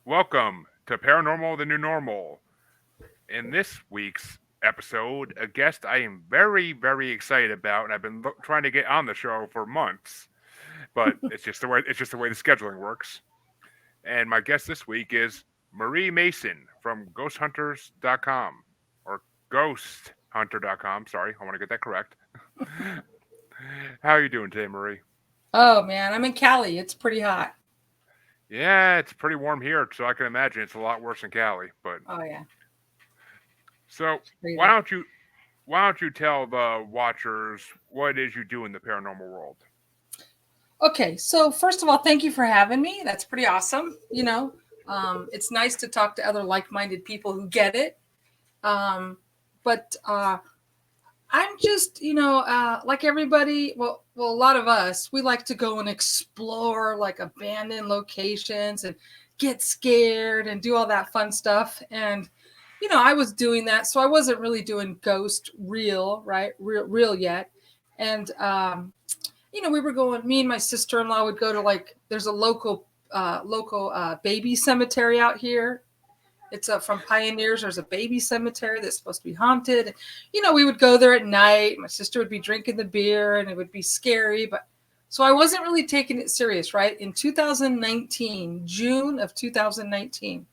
Welcome to Paranormal the New Normal. In this week's episode, a guest I am very excited about, and I've been trying to get on the show for months, but it's just the way the scheduling works. And my guest this week is Marie Mason from GhostHunters.com or GhostHunter.com. Sorry, I want to get that correct. How are you doing today, Marie? Oh man, I'm in Cali. It's pretty hot. Yeah, it's pretty warm here, so I can imagine it's a lot worse in Cali. But Oh yeah, so it's why crazy. don't you why don't you tell the watchers what it is you do in the paranormal world? Okay, so first of all, thank you for having me. That's pretty awesome. It's nice to talk to other like-minded people who get it. Um, but I'm just, like everybody. Well, a lot of us, we like to go and explore like abandoned locations and get scared and do all that fun stuff. And I was doing that, so I wasn't really doing ghost real, right? Real yet. And we were going. Me and my sister-in-law would go to like there's a local baby cemetery out here. It's from Pioneers. There's a baby cemetery that's supposed to be haunted. We would go there at night. My sister would be drinking the beer, and it would be scary. But so I wasn't really taking it serious, right? In 2019, June of 2019,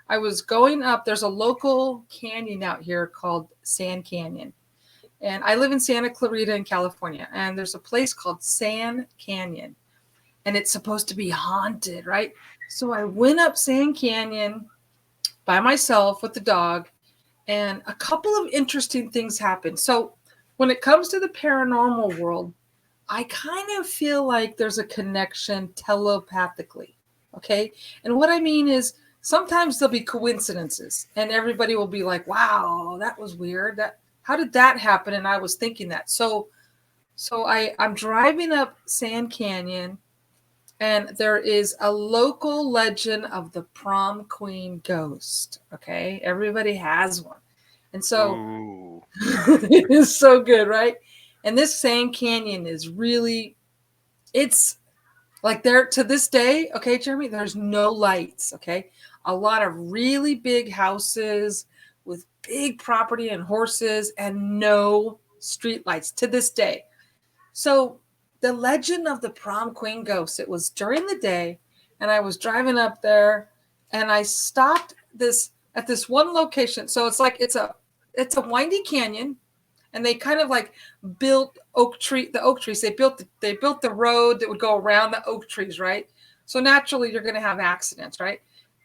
I was going up. There's a local canyon out here called Sand Canyon, and I live in Santa Clarita in California. And there's a place called Sand Canyon, and it's supposed to be haunted, right? So I went up Sand Canyon by myself with the dog, and a couple of interesting things happened. So when it comes to the paranormal world, I kind of feel like there's a connection telepathically. Okay. And what I mean is sometimes there'll be coincidences and everybody will be like, wow, that was weird. How did that happen? And I was thinking that. So I'm driving up Sand Canyon, and there is a local legend of the prom queen ghost. Okay. Everybody has one. And so Ooh. it is so good, right? And this Sand Canyon is really, it's like there to this day, okay, Jeremy, there's no lights, okay? A lot of really big houses with big property and horses and no street lights to this day. So the legend of the prom queen ghost, it was during the day, and I was driving up there, and I stopped this at this one location. So it's a windy canyon, and they kind of like built the oak trees. They built the road that would go around the oak trees, right? So naturally you're going to have accidents, right?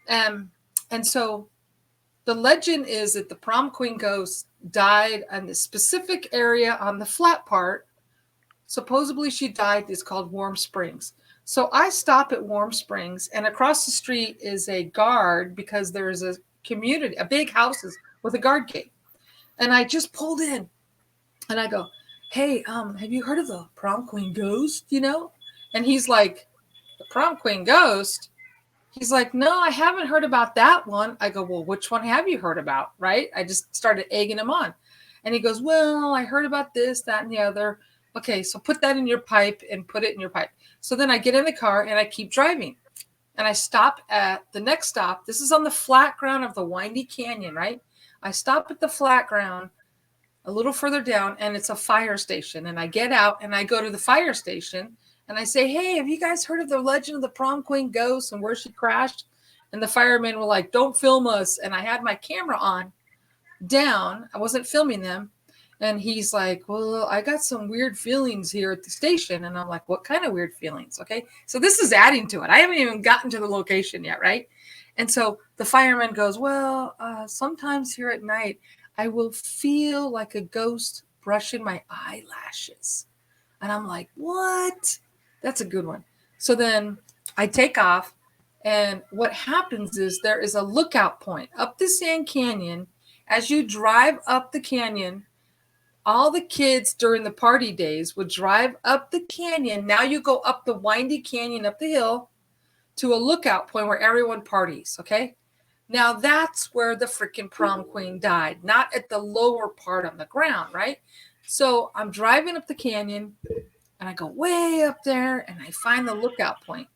Um, and so the legend is that the prom queen ghost died in the specific area on the flat part. Supposedly she died is called Warm Springs. So I stop at Warm Springs, and across the street is a guard because there is a community, a big houses with a guard gate. And I just pulled in, and I go, "Hey, have you heard of the prom queen ghost? And he's like, "The prom queen ghost?" He's like, "No, I haven't heard about that one." I go, "Well, which one have you heard about?" Right? I just started egging him on. And he goes, "Well, I heard about this, that, and the other." Okay, so put that in your pipe and put it in your pipe. So then I get in the car and I keep driving. And I stop at the next stop. This is on the flat ground of the windy canyon, right? I stop at the flat ground a little further down, and it's a fire station. And I get out and I go to the fire station, and I say, "Hey, have you guys heard of the legend of the prom queen ghost and where she crashed?" And the firemen were like, "Don't film us." And I had my camera on down. I wasn't filming them. And he's like, "Well, I got some weird feelings here at the station." And I'm like, "What kind of weird feelings?" Okay. So this is adding to it. I haven't even gotten to the location yet, right? And so the fireman goes, "Well, sometimes here at night, I will feel like a ghost brushing my eyelashes." And I'm like, "What?" That's a good one. So then I take off. And what happens is there is a lookout point up the Sand Canyon. As you drive up the canyon, all the kids during the party days would drive up the canyon. Now you go up the windy canyon, up the hill to a lookout point where everyone parties. Okay. Now that's where the freaking prom queen died, not at the lower part on the ground, right? So I'm driving up the canyon, and I go way up there, and I find the lookout point.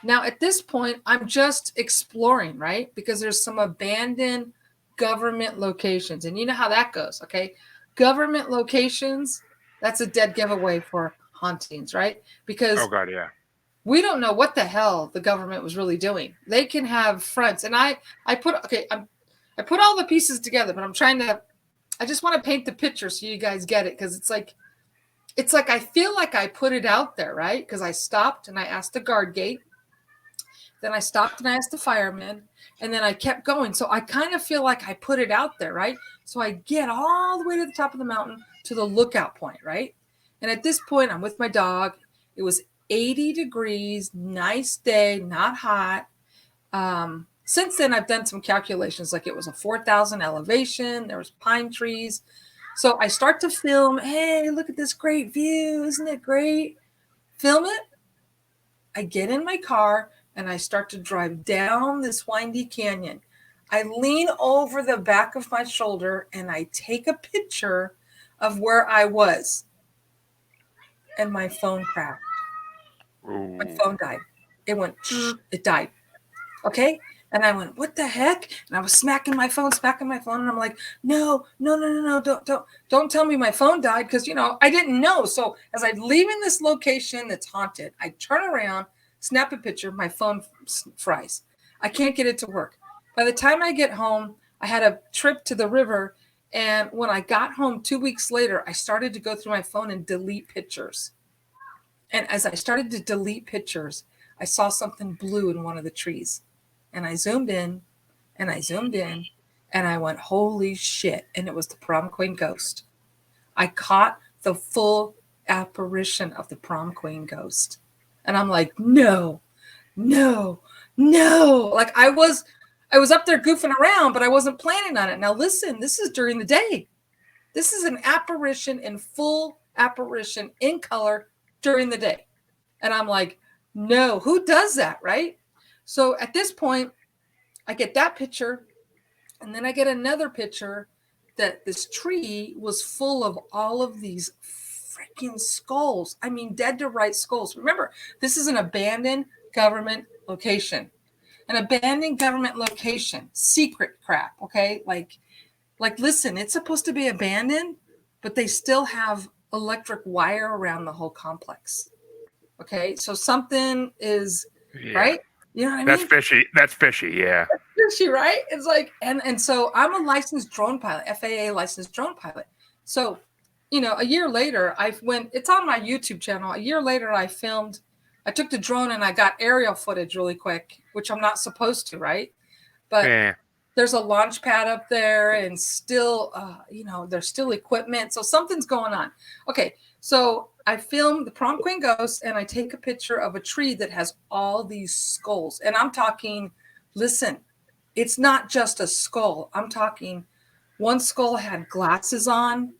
Now, at this point, I'm just exploring, right? Because there's some abandoned government locations. And you know how that goes, okay? Government locations, that's a dead giveaway for hauntings, right? Oh Because God, yeah. we don't know what the hell the government was really doing. They can have fronts. And I put, okay, I put all the pieces together, but I just want to paint the picture so you guys get it. Cause it's like, I feel like I put it out there, right? Cause I stopped and I asked the guard gate. Then I stopped and I asked the fireman, and then I kept going. So I kind of feel like I put it out there, right? So I get all the way to the top of the mountain to the lookout point, right? And at this point, I'm with my dog. It was 80 degrees, nice day, not hot. Since then, I've done some calculations, like it was a 4,000 elevation, there was pine trees. So I start to film. Hey, look at this great view. Isn't it great? Film it. I get in my car and I start to drive down this windy canyon. I lean over the back of my shoulder and I take a picture of where I was. And my phone crashed. My Ooh. phone died. It went, it died. Okay. And I went, what the heck? And I was smacking my phone. And I'm like, no, don't tell me my phone died. Cause I didn't know. So as I'm leaving this location that's haunted, I turn around, snap a picture, my phone fries. I can't get it to work. By the time I get home, I had a trip to the river. And when I got home 2 weeks later, I started to go through my phone and delete pictures. And as I started to delete pictures, I saw something blue in one of the trees. And I zoomed in and I zoomed in and I went, holy shit. And it was the prom queen ghost. I caught the full apparition of the prom queen ghost. And I'm like, no, no, no. Like I was up there goofing around, but I wasn't planning on it. Now listen, this is during the day. This is an apparition in full apparition in color during the day. And I'm like, no, who does that, right? So at this point, I get that picture, and then I get another picture that this tree was full of all of these freaking skulls. I mean, dead to rights skulls. Remember, this is an abandoned government location. An abandoned government location, secret crap, okay? Like listen, it's supposed to be abandoned, but they still have electric wire around the whole complex. Okay, so something is Yeah. right. You know what I That's mean? fishy. That's fishy. Yeah. Is she right? It's like, and so I'm a licensed drone pilot, FAA licensed drone pilot. So, a year later, it's on my YouTube channel. A year later, I took the drone and I got aerial footage really quick, which I'm not supposed to, right? But Yeah. there's a launch pad up there and still, there's still equipment. So something's going on. Okay. So I filmed the prom queen ghost and I take a picture of a tree that has all these skulls. And I'm talking, listen, it's not just a skull. I'm talking one skull had glasses on.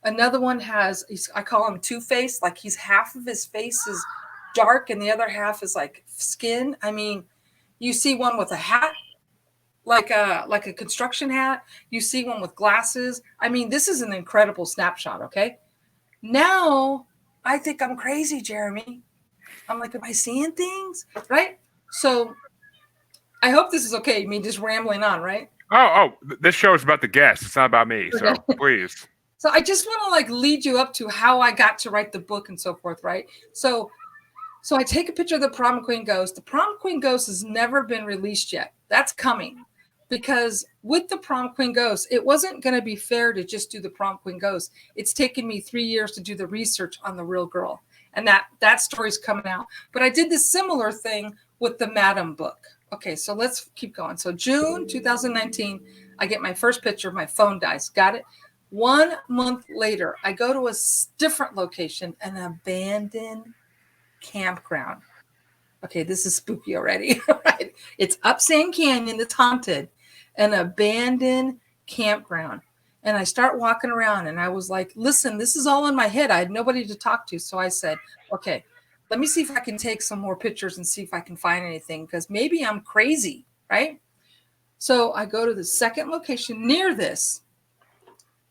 Another one I call him two-faced. Like half of his face is dark and the other half is like skin. I mean, you see one with a hat, like a construction hat. You see one with glasses. I mean, this is an incredible snapshot. Okay. Now I think I'm crazy, Jeremy. I'm like, am I seeing things? Right. So I hope this is okay. Me just rambling on, right? This show is about the guests. It's not about me. So Okay. please. So I just want to lead you up to how I got to write the book and so forth, right? So I take a picture of the prom queen ghost. The prom queen ghost has never been released yet. That's coming. Because with the prom queen ghost, it wasn't going to be fair to just do the prom queen ghost. It's taken me 3 years to do the research on the real girl. And that story's coming out. But I did this similar thing with the Madam book. Okay, so let's keep going. So June 2019, I get my first picture. My phone dies. Got it? 1 month later, I go to a different location, an abandoned campground. Okay, this is spooky already. Right? It's up Sand Canyon. It's haunted. An abandoned campground. And I start walking around and I was like, listen, this is all in my head. I had nobody to talk to. So I said, okay, let me see if I can take some more pictures and see if I can find anything because maybe I'm crazy, right? So I go to the second location near this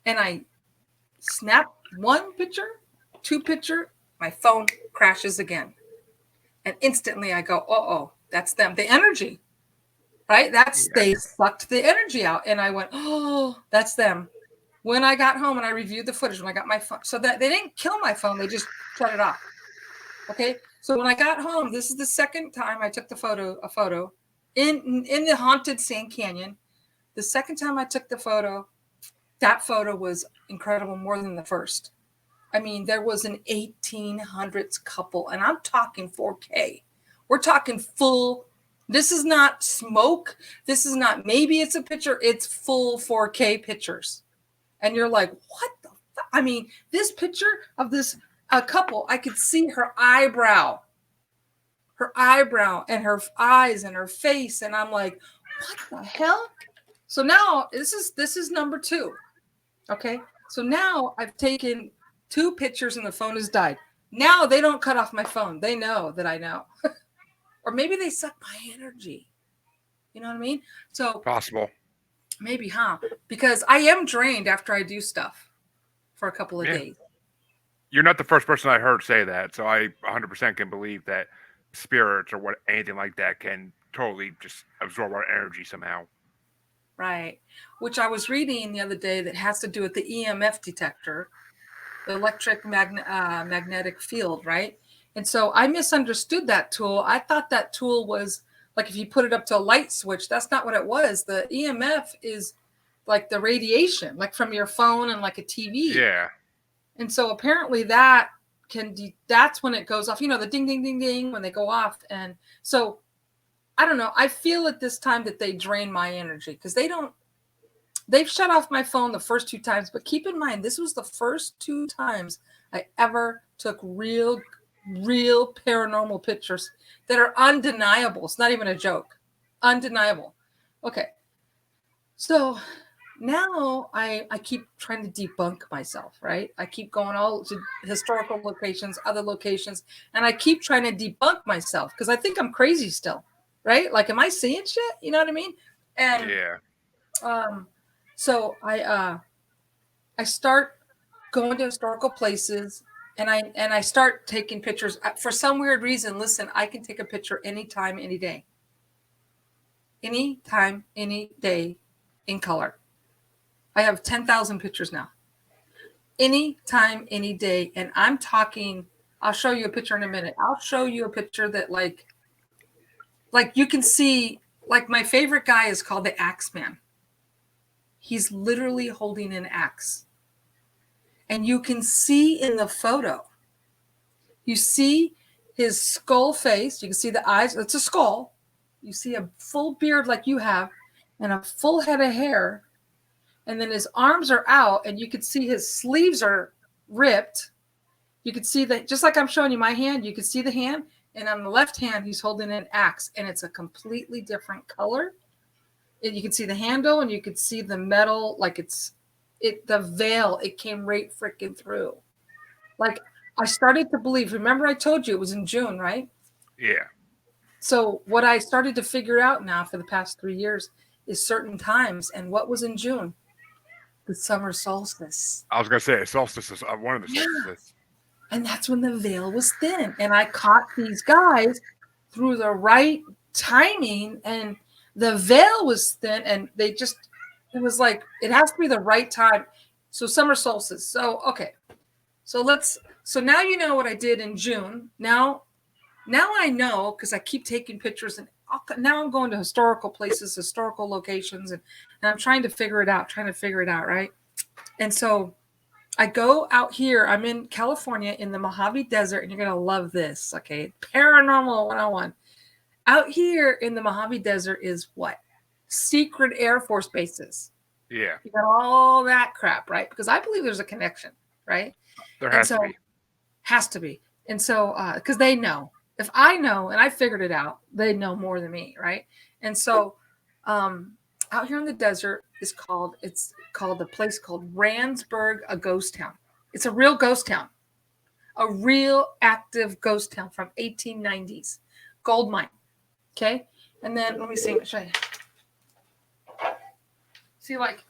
and I snap one picture, two picture, my phone crashes again. And instantly I go, uh-oh, That's them. The energy, right? That's Yeah. they sucked the energy out, and I went, oh, that's them. When I got home and I reviewed the footage, when I got my phone, so that they didn't kill my phone, they just shut it off. Okay, so when I got home, this is the second time I took a photo in the haunted Sand Canyon. The second time I took the photo, that photo was incredible more than the first. I mean, there was an 1800s couple, and I'm talking 4K. We're talking full. This is not smoke. This is not, maybe it's a picture. It's full 4K pictures. And you're like, what the fuck? I mean, this picture of this couple, I could see her eyebrow and her eyes and her face. And I'm like, what the hell? So now this is number 2. Okay. So now I've taken 2 pictures and the phone has died. Now they don't cut off my phone. They know that I know. Or maybe they suck my energy. You know what I mean? So Possible. maybe, huh? Because I am drained after I do stuff for a couple of days. You're not the first person I heard say that, so I 100% can believe that spirits or what anything like that can totally just absorb our energy somehow. Right. Which I was reading the other day that has to do with the EMF detector, the magnetic field, right? And so I misunderstood that tool. I thought that tool was like if you put it up to a light switch. That's not what it was. The EMF is like the radiation, like from your phone and like a TV. Yeah. And so apparently that that's when it goes off, you know, the ding, ding, ding, ding, when they go off. And so I don't know. I feel at this time that they drain my energy because they've shut off my phone the first 2 times. But keep in mind, this was the first 2 times I ever took real paranormal pictures that are undeniable. It's not even a joke. Undeniable. Okay. So now I keep trying to debunk myself, right? I keep going all to historical locations, other locations, and I keep trying to debunk myself because I think I'm crazy still, right? Like, am I seeing shit? You know what I mean? And so I start going to historical places and I start taking pictures for some weird reason. Listen, I can take a picture anytime, any day. Anytime, any day in color. I have 10,000 pictures now. Anytime, any day. And I'm talking, I'll show you a picture in a minute. I'll show you a picture that like you can see, like my favorite guy is called the Axe Man. He's literally holding an axe. And you can see in the photo, you see his skull face. You can see the eyes. It's a skull. You see a full beard like you have and a full head of hair. And then his arms are out and you could see his sleeves are ripped. You could see that, just like I'm showing you my hand, you could see the hand. And on the left hand, he's holding an axe and it's a completely different color. And you can see the handle and you could see the metal, like the veil, it came right freaking through. Like I started to believe, remember I told you it was in June, right? Yeah. So what I started to figure out now for the past 3 years is certain times. And what was in June? The summer solstice. I was going to say solstice is one of the solstices. And that's when the veil was thin. And I caught these guys through the right timing and the veil was thin and it was like, it has to be the right time. So summer solstice. So, okay. So now you know what I did in June. Now I know because I keep taking pictures and now I'm going to historical places, historical locations, and I'm trying to figure it out, right? And so I go out here. I'm in California in the Mojave Desert, and you're going to love this, okay? Paranormal 101. Out here in the Mojave Desert is what? Secret Air Force bases. Yeah. You got all that crap, right? Because I believe there's a connection, right? There has to be. Has to be. And so, because they know. If I know and I figured it out, they know more than me, right? And so out here in the desert it's called a place called Randsburg, a ghost town. It's a real ghost town, a real active ghost town from 1890s. Goldmine. Okay. And then let me see. Show you. See, like,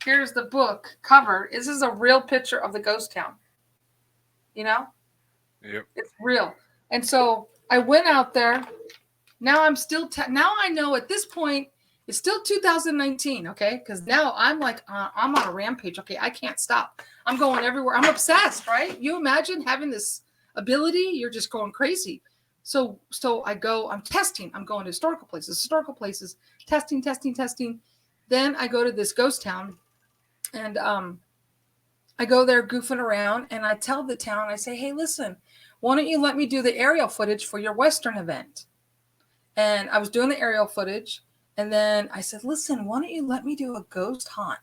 here's the book cover. This is a real picture of the ghost town. You know? Yep. It's real. And so I went out there Now I'm still now I know at this point it's still 2019, okay? Because now I'm like I'm on a rampage. Okay, I can't stop. I'm going everywhere. I'm obsessed, right? You imagine having this ability? You're just going crazy. So I go. I'm testing. I'm going to historical places, testing. Then I go to this ghost town, and I go there goofing around, and I tell the town, I say, hey, listen, why don't you let me do the aerial footage for your Western event? And I was doing the aerial footage. And then I said, listen, why don't you let me do a ghost haunt?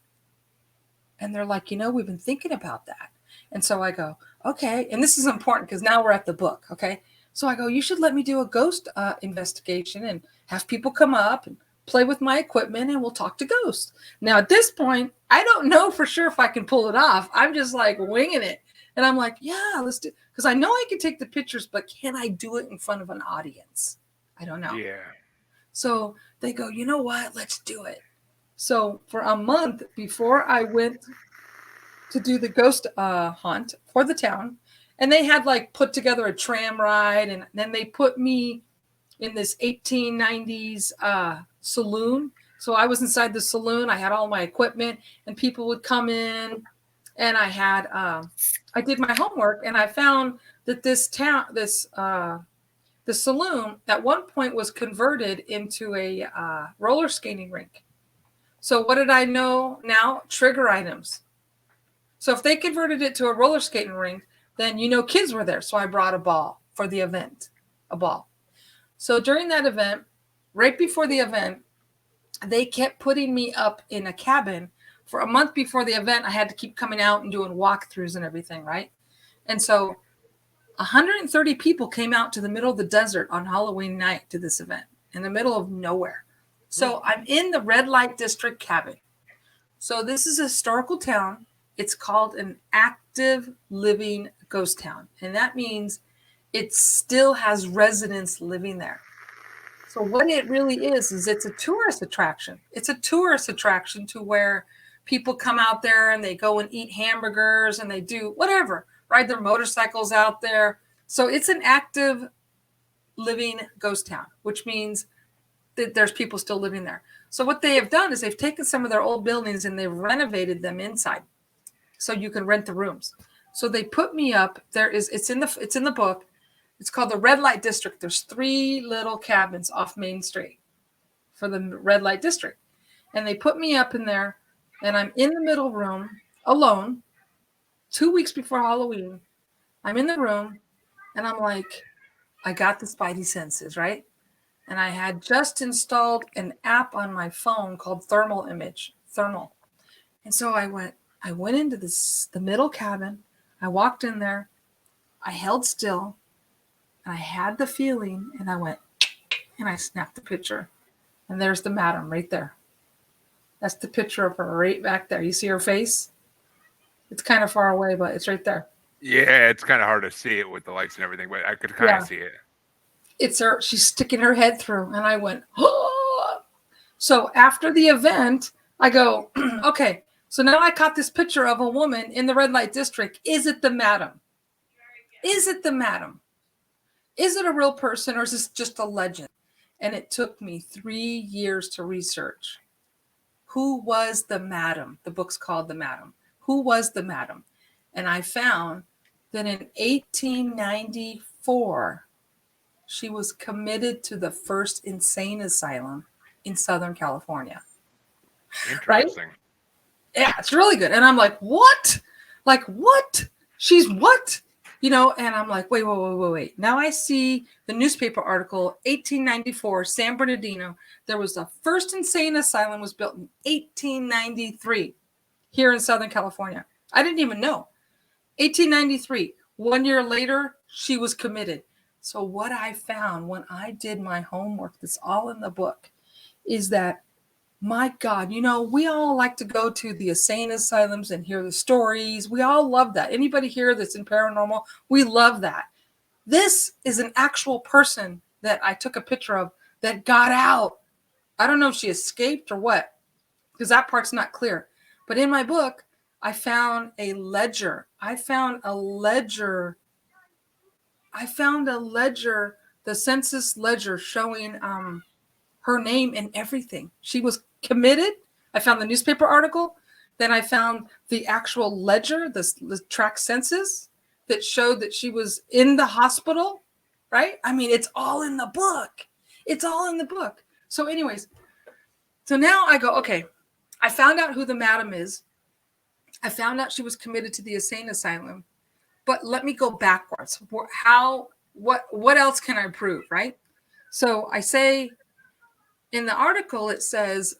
And they're like, we've been thinking about that. And so I go, okay. And this is important because now we're at the book. Okay. So I go, you should let me do a ghost investigation and have people come up and play with my equipment and we'll talk to ghosts. Now, at this point, I don't know for sure if I can pull it off. I'm just like winging it. And I'm like, yeah, let's do, because I know I can take the pictures, but can I do it in front of an audience? I don't know. Yeah. So they go, you know what? Let's do it. So for a month before I went to do the ghost hunt for the town, and they had like put together a tram ride, and then they put me in this 1890s saloon. So I was inside the saloon. I had all my equipment, and people would come in, and I did my homework, and I found that the saloon at one point was converted into a roller skating rink. So what did I know now? Trigger items. So if they converted it to a roller skating rink, then kids were there. So I brought a ball for the event, a ball. So during that event, right before the event, they kept putting me up in a cabin. For a month before the event, I had to keep coming out and doing walkthroughs and everything, right? And so 130 people came out to the middle of the desert on Halloween night to this event in the middle of nowhere. So I'm in the red light district cabin. So this is a historical town. It's called an active living ghost town. And that means it still has residents living there. So what it really is it's a tourist attraction. It's a tourist attraction to where people come out there and they go and eat hamburgers and they do whatever, ride their motorcycles out there. So it's an active living ghost town, which means that there's people still living there. So what they have done is they've taken some of their old buildings and they've renovated them inside, so you can rent the rooms. So they put me up. It's in the book. It's called the Red Light District. There's 3 little cabins off Main Street for the Red Light District, and they put me up in there, and I'm in the middle room alone. 2 weeks before Halloween, I'm in the room, and I'm like, I got the spidey senses, right? And I had just installed an app on my phone called Thermal. And so I went into the middle cabin. I walked in there. I held still. And I had the feeling. And I went, and I snapped the picture. And there's the madam right there. That's the picture of her right back there. You see her face? It's kind of far away, but it's right there. Yeah, it's kind of hard to see it with the lights and everything, but I could kind of see it. It's her. She's sticking her head through. And I went, oh. So after the event, I go, okay. So now I caught this picture of a woman in the red light district. Is it the madam? Is it the madam? Is it a real person or is this just a legend? And it took me 3 years to research. Who was the madam? The book's called The Madam. Who was the madam? And I found that in 1894, she was committed to the first insane asylum in Southern California. Interesting. Right? Yeah, it's really good. And I'm like, what? Like, what? She's what? And I'm like, wait. Now I see the newspaper article, 1894, San Bernardino. There was the first insane asylum was built in 1893 here in Southern California. I didn't even know. 1893. 1 year later, she was committed. So what I found when I did my homework, that's all in the book, is that, my God, we all like to go to the insane asylums and hear the stories. We all love that. Anybody here that's in paranormal, we love that. This is an actual person that I took a picture of that got out. I don't know if she escaped or what, because that part's not clear. But in my book, I found a ledger. I found a ledger the census ledger showing her name and everything. She was committed. I found the newspaper article. Then I found the actual ledger, the track census that showed that she was in the hospital, right? I mean, it's all in the book. It's all in the book. So, anyways, so now I go, okay, I found out who the madam is. I found out she was committed to the insane asylum. But let me go backwards. What else can I prove, right? So I say in the article, it says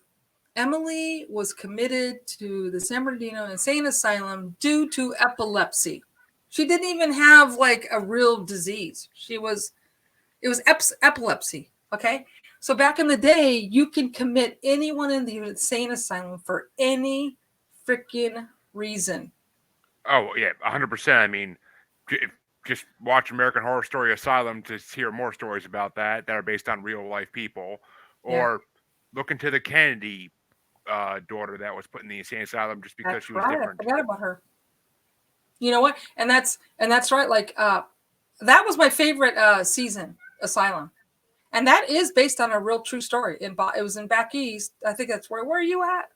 Emily was committed to the San Bernardino Insane Asylum due to epilepsy. She didn't even have like a real disease. It was epilepsy. Okay. So back in the day, you can commit anyone in the insane asylum for any freaking reason. Oh yeah, 100%. I mean, just watch American Horror Story Asylum to hear more stories about that are based on real life people, Yeah. or look into the Kennedy daughter that was put in the insane asylum just because That's she was right. I different. forgot about her. You know what? And that's right. Like that was my favorite season, Asylum, and that is based on a real true story. It was in back east. I think that's where are you at?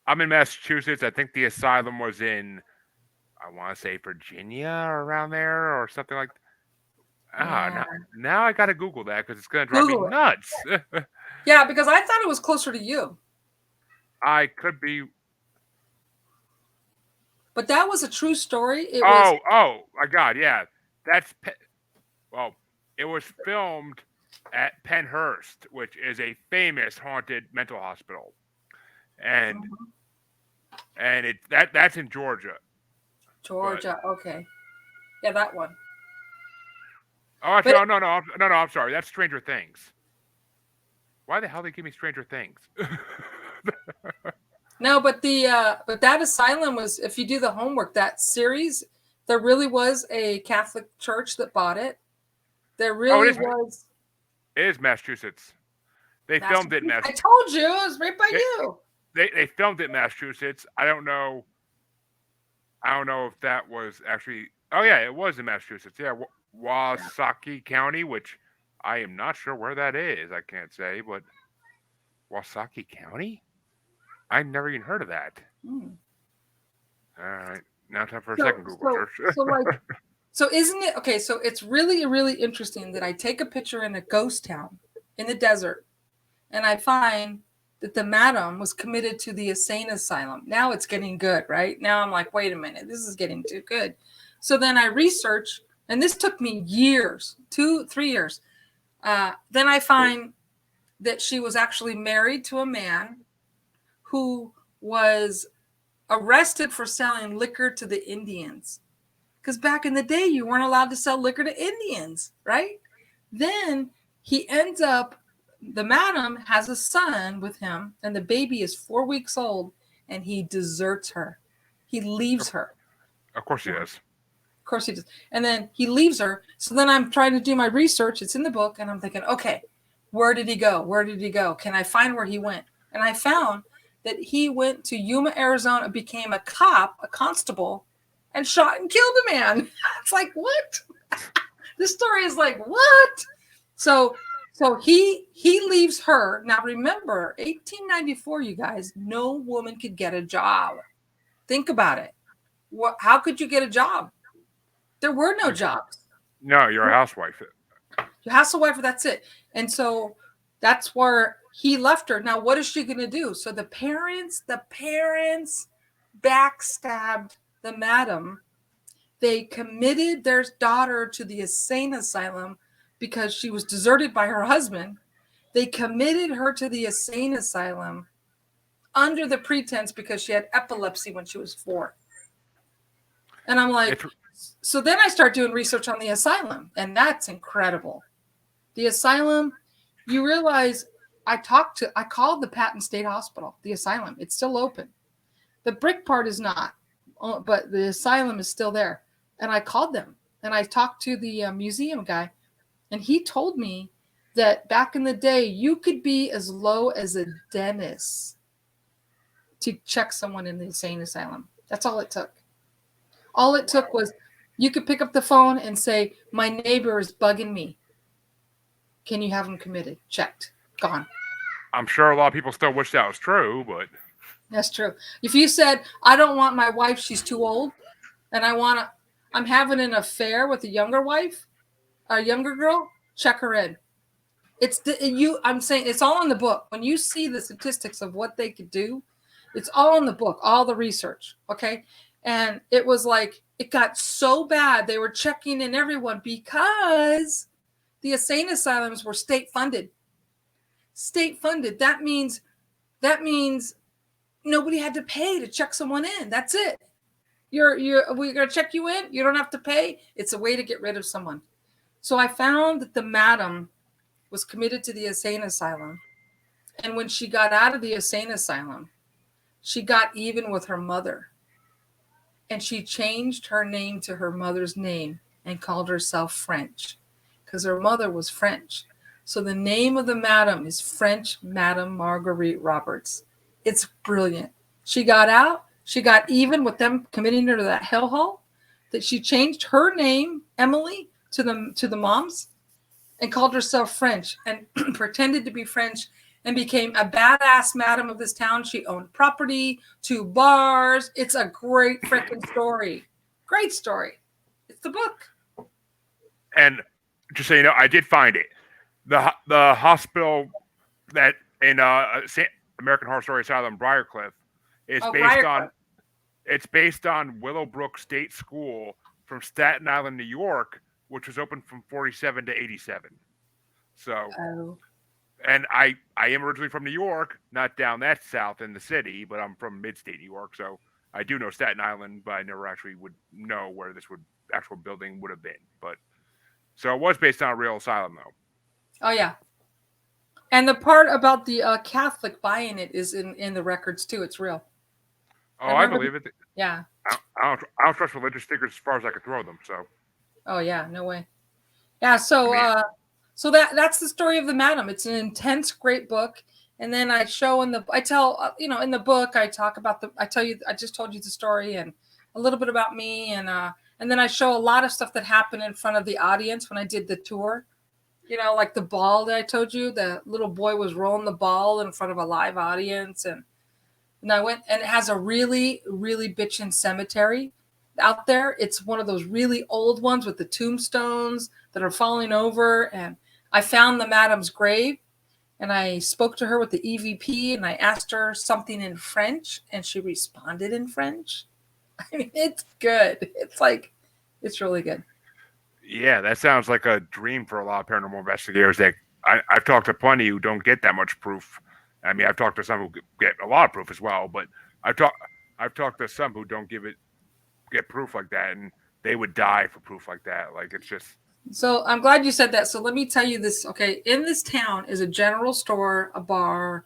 I'm in Massachusetts. I think the asylum was in, I want to say Virginia or around there or something like. Ah, Yeah. now I gotta Google that because it's gonna drive me Google it. nuts. Yeah, because I thought it was closer to you, I could be. but that was a true story. It was. Oh, my God, yeah, that's well, it was filmed at Penhurst, which is a famous haunted mental hospital, and Mhm. that's in Georgia. But Georgia. Okay. Yeah, that one. actually, But no, I'm sorry. That's Stranger Things. Why the hell they give me Stranger Things? no, but that asylum was, if you do the homework, that series, there really was a Catholic church that bought it. There Oh, really was. it is Massachusetts. They filmed it in I told you it was right by They, you. they filmed it in Massachusetts. I don't know. I don't know if that was actually. Oh yeah, it was in Massachusetts. Yeah, Wasaki County, which I am not sure where that is. I can't say, but Wasaki County. I never even heard of that. Mm. All right, now time for a So second Google so search. so like so isn't it okay? So it's really interesting that I take a picture in a ghost town in the desert, and I find that the madam was committed to the insane asylum. Now it's getting good, right? Now I'm like, wait a minute, this is getting too good. So then I research, and this took me years, 2-3 years. Then I find that she was actually married to a man who was arrested for selling liquor to the Indians. Because back in the day, you weren't allowed to sell liquor to Indians, right? Then he ends up, the madam has a son with him, and the baby is 4 weeks old, and he deserts her. He leaves her. Of course he Yeah. does. Of course he does. And then he leaves her. So then I'm trying to do my research. It's in the book, and I'm thinking, okay, where did he go? Where did he go? Can I find where he went? And I found that he went to Yuma, Arizona, became a cop, a constable, and shot and killed a man. It's like, what? This story is like, what? So he leaves her. Now remember, 1894, you guys, no woman could get a job. Think about it. How could you get a job? There were no jobs. No, you're a housewife. You housewife, that's it. And so that's where he left her. Now, what is she going to do? So the parents backstabbed the madam. They committed their daughter to the insane asylum because she was deserted by her husband. They committed her to the insane asylum under the pretense because she had epilepsy when she was 4. And I'm like, so then I start doing research on the asylum, and that's incredible. The asylum, you realize I called the Patton State Hospital, the asylum. It's still open. The brick part is not, but the asylum is still there. And I called them, and I talked to the museum guy, and he told me that back in the day, you could be as low as a dentist to check someone in the insane asylum. That's all it took. All it took was you could pick up the phone and say, my neighbor is bugging me. Can you have them committed? Checked. Gone. I'm sure a lot of people still wish that was true, but That's true. If you said, I don't want my wife, she's too old, and I'm having an affair with a younger wife, a younger girl, check her in. I'm saying it's all in the book. When you see the statistics of what they could do, it's all in the book, all the research. Okay. And it was like, it got so bad. They were checking in everyone because the insane asylums were state funded. State funded. That means nobody had to pay to check someone in. That's it. We're gonna check you in. You don't have to pay. It's a way to get rid of someone. So I found that the madam was committed to the insane asylum. And when she got out of the insane asylum, she got even with her mother. And she changed her name to her mother's name and called herself French because her mother was French. So the name of the madam is French Madame Marguerite Roberts. It's brilliant. She got out. She got even with them committing her to that hellhole. That she changed her name, Emily, to the moms, and called herself French and pretended to be French and became a badass madam of this town. She owned property, 2 bars. It's a great freaking story. Great story. It's the book. and just so you know, I did find it. The hospital that in American Horror Story Asylum Briarcliff is based on Willowbrook State School from Staten Island, New York, which was open from 47 to 87. So, and I am originally from New York, not down that south in the city, but I'm from mid-state New York, so I do know Staten Island, but I never actually would know where this actual building would have been. But so it was based on a real asylum, though. Oh yeah. And the part about the Catholic buying it is in the records too. It's real. Oh, I believe it. Yeah. I don't trust religious stickers as far as I could throw them. So. Oh yeah, no way. Yeah. So so that's the story of the madam. It's an intense, great book. And then I show in the book I talk about I just told you the story and a little bit about me and then I show a lot of stuff that happened in front of the audience when I did the tour. Like the ball that I told you, the little boy was rolling the ball in front of a live audience. And I went, and it has a really, really bitchin' cemetery out there. It's one of those really old ones with the tombstones that are falling over. And I found the madam's grave and I spoke to her with the EVP and I asked her something in French and she responded in French. I mean, it's good. It's really good. Yeah, that sounds like a dream for a lot of paranormal investigators. That I've talked to plenty who don't get that much proof. I mean, I've talked to some who get a lot of proof as well, but I've talked to some who don't get proof like that, and they would die for proof like that. Like it's just. So I'm glad you said that. So let me tell you this. Okay, in this town is a general store, a bar.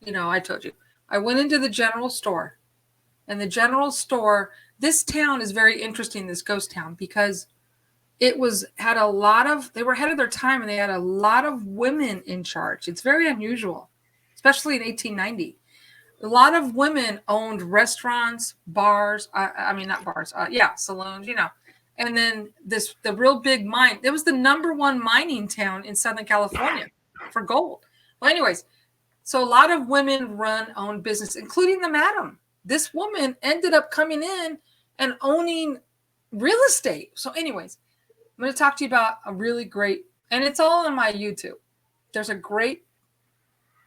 I told you. I went into the general store, and the general store. This town is very interesting. This ghost town because. They were ahead of their time and they had a lot of women in charge. It's very unusual, especially in 1890. A lot of women owned restaurants, bars. Not bars. Saloons, And then the real big mine. It was the number 1 mining town in Southern California for gold. Well, anyways, so a lot of women own business, including the madam. This woman ended up coming in and owning real estate. So anyways, I'm going to talk to you about a really great, and it's all on my YouTube. There's a great,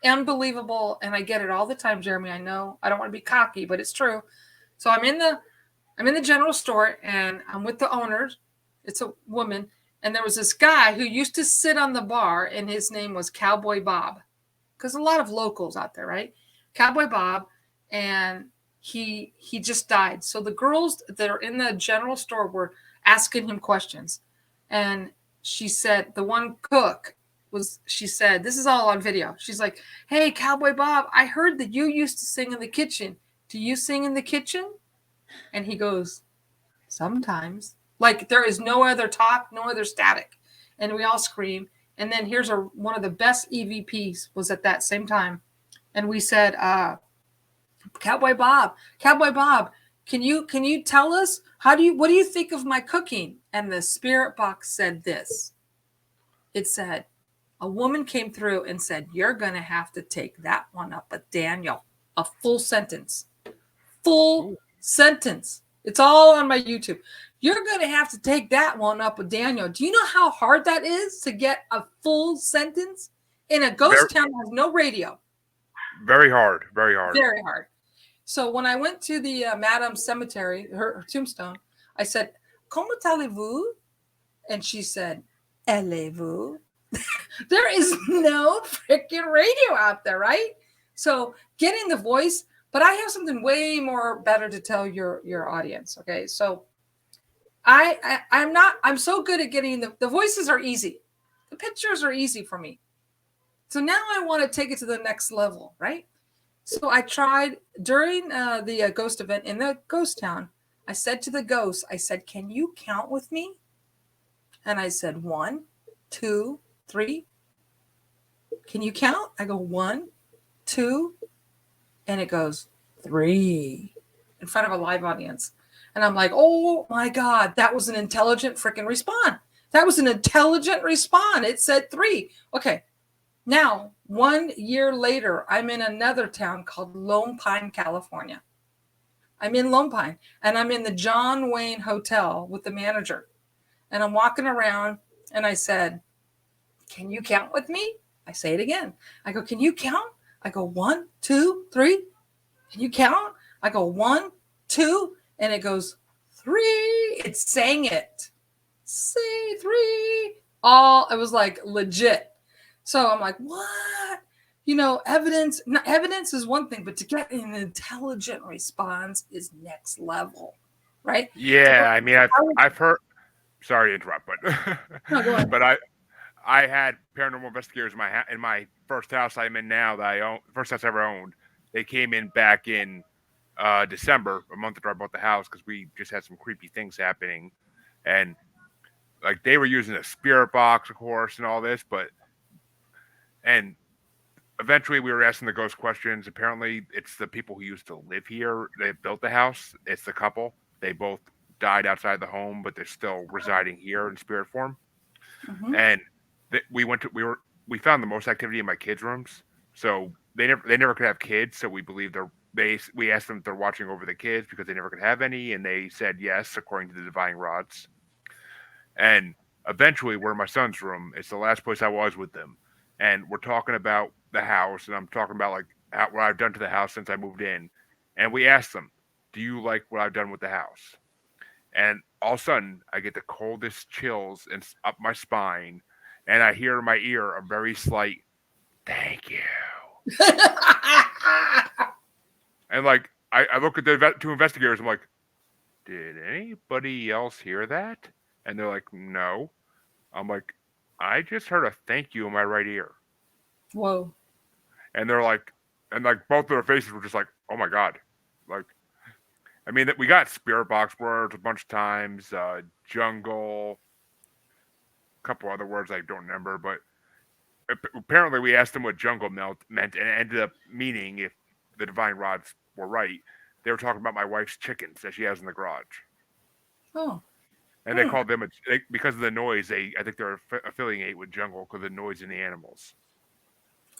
unbelievable, and I get it all the time, Jeremy. I know I don't want to be cocky, but it's true. So I'm in the general store and I'm with the owners. It's a woman. And there was this guy who used to sit on the bar and his name was Cowboy Bob. Because a lot of locals out there, right? Cowboy Bob. And he just died. So the girls that are in the general store were asking him questions. And she said, the one cook she said, this is all on video. She's like, hey, Cowboy Bob, I heard that you used to sing in the kitchen. Do you sing in the kitchen? And he goes, sometimes. Like there is no other talk, no other static. And we all scream. And then here's one of the best EVPs was at that same time. And we said, Cowboy Bob, can you tell us what do you think of my cooking? And the spirit box said this. It said, a woman came through and said, "You're going to have to take that one up with Daniel." A full sentence. Full Ooh, sentence. It's all on my YouTube. "You're going to have to take that one up with Daniel." Do you know how hard that is to get a full sentence in a very, ghost town that has no radio? very hard, very hard. Very hard. So when I went to the Madame Cemetery, her tombstone, I said, "Comment allez-vous?" And she said, "Allez-vous?" There is no freaking radio out there, right? So getting the voice, but I have something way more better to tell your audience. Okay, so I'm so good at getting the voices are easy, the pictures are easy for me. So now I want to take it to the next level, right? So I tried during the ghost event in the ghost town. I said to the ghost, I said, "Can you count with me?" And I said, 1, 2, 3. "Can you count?" I go, 1, 2, and it goes 3 in front of a live audience. And I'm like, "Oh my God, that was an intelligent freaking response. That was an intelligent response. It said 3. Okay. Now, 1 year later, I'm in another town called Lone Pine, California. I'm in Lone Pine, and I'm in the John Wayne Hotel with the manager. And I'm walking around, and I said, "Can you count with me?" I say it again. I go, "Can you count?" I go, 1, 2, 3. "Can you count?" I go, 1, 2, and it goes 3. It sang it. Say 3. All it was like legit. So I'm like, what? Evidence is one thing, but to get an intelligent response is next level, right? Yeah, I mean, I would, I've heard. Sorry to interrupt, but no, go ahead. but I had paranormal investigators in in my first house I'm in now that I own, first house I ever owned. They came in back in December, a month after I bought the house, because we just had some creepy things happening, and like they were using a spirit box, of course, and all this, but and eventually we were asking the ghost questions. Apparently, it's the people who used to live here. They built the house. It's the couple. They both died outside the home, but they're still residing here in spirit form. Mm-hmm. And we found the most activity in my kids' rooms. So they never could have kids. So we believe we asked them if they're watching over the kids because they never could have any, and they said yes according to the divine rods. And eventually, we're in my son's room. It's the last place I was with them, and we're talking about the house, and I'm talking about like what I've done to the house since I moved in. And we asked them, "Do you like what I've done with the house?" And all of a sudden, I get the coldest chills and up my spine, and I hear in my ear a very slight "thank you." And like I look at the two investigators, I'm like, "Did anybody else hear that?" And they're like, "No." I'm like, "I just heard a thank you in my right ear." Whoa. And they're like, and like both of their faces were just like, "Oh my god!" Like, I mean, we got spirit box words a bunch of times, jungle, a couple other words I don't remember, but apparently we asked them what jungle meant, and it ended up meaning, if the divine rods were right, they were talking about my wife's chickens that she has in the garage. Oh. And they Hmm. called them because of the noise. I think they're affiliate with jungle because of the noise in the animals.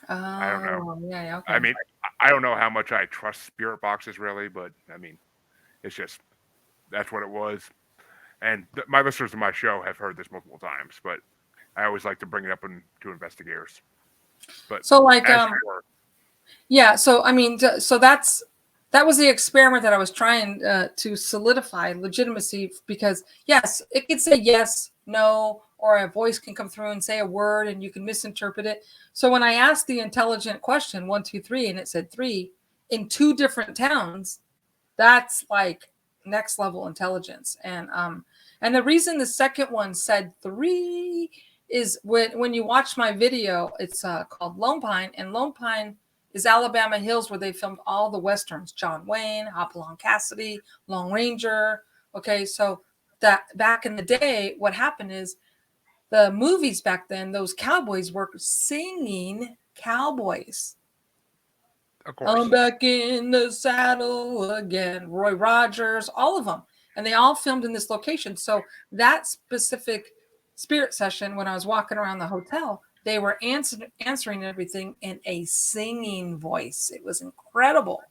I don't know. Oh, yeah, yeah, I okay. mean, I don't know how much I trust spirit boxes really, but I mean, it's just that's what it was. And my listeners to my show have heard this multiple times, but I always like to bring it up to investigators. But So like as for yeah, so I mean, so that was the experiment that I was trying to solidify legitimacy, because yes, it could say yes, no, or a voice can come through and say a word and you can misinterpret it. So when I asked the intelligent question 1, 2, 3, and it said 3 in 2 different towns, that's like next level intelligence. And the reason the second one said 3 is when you watch my video, it's called Lone Pine, and Lone Pine is Alabama Hills, where they filmed all the westerns: John Wayne, Hopalong Cassidy, Lone Ranger. Okay, so that back in the day, what happened is the movies back then, those cowboys were singing cowboys. of I'm course, back in the saddle again. Roy Rogers, all of them. And they all filmed in this location. So that specific spirit session, when I was walking around the hotel, They were answering everything in a singing voice. It was incredible.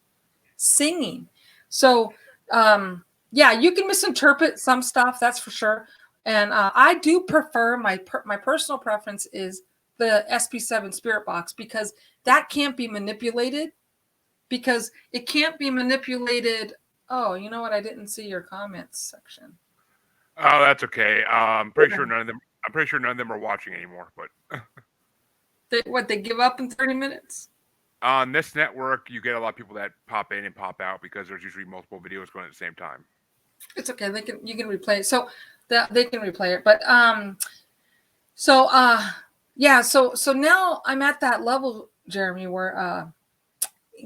Singing. So, yeah, you can misinterpret some stuff, that's for sure. And I do prefer my personal preference is the SP7 Spirit Box because that can't be manipulated. Because it can't be manipulated. Oh, you know what? I didn't see your comments section. Oh, that's okay. I'm pretty sure none of them. I'm pretty sure none of them are watching anymore. But They give up in 30 minutes? on this network, you get a lot of people that pop in and pop out because there's usually multiple videos going at the same time. It's okay. You can replay it. So that they can replay it. But so yeah, so now I'm at that level, Jeremy, where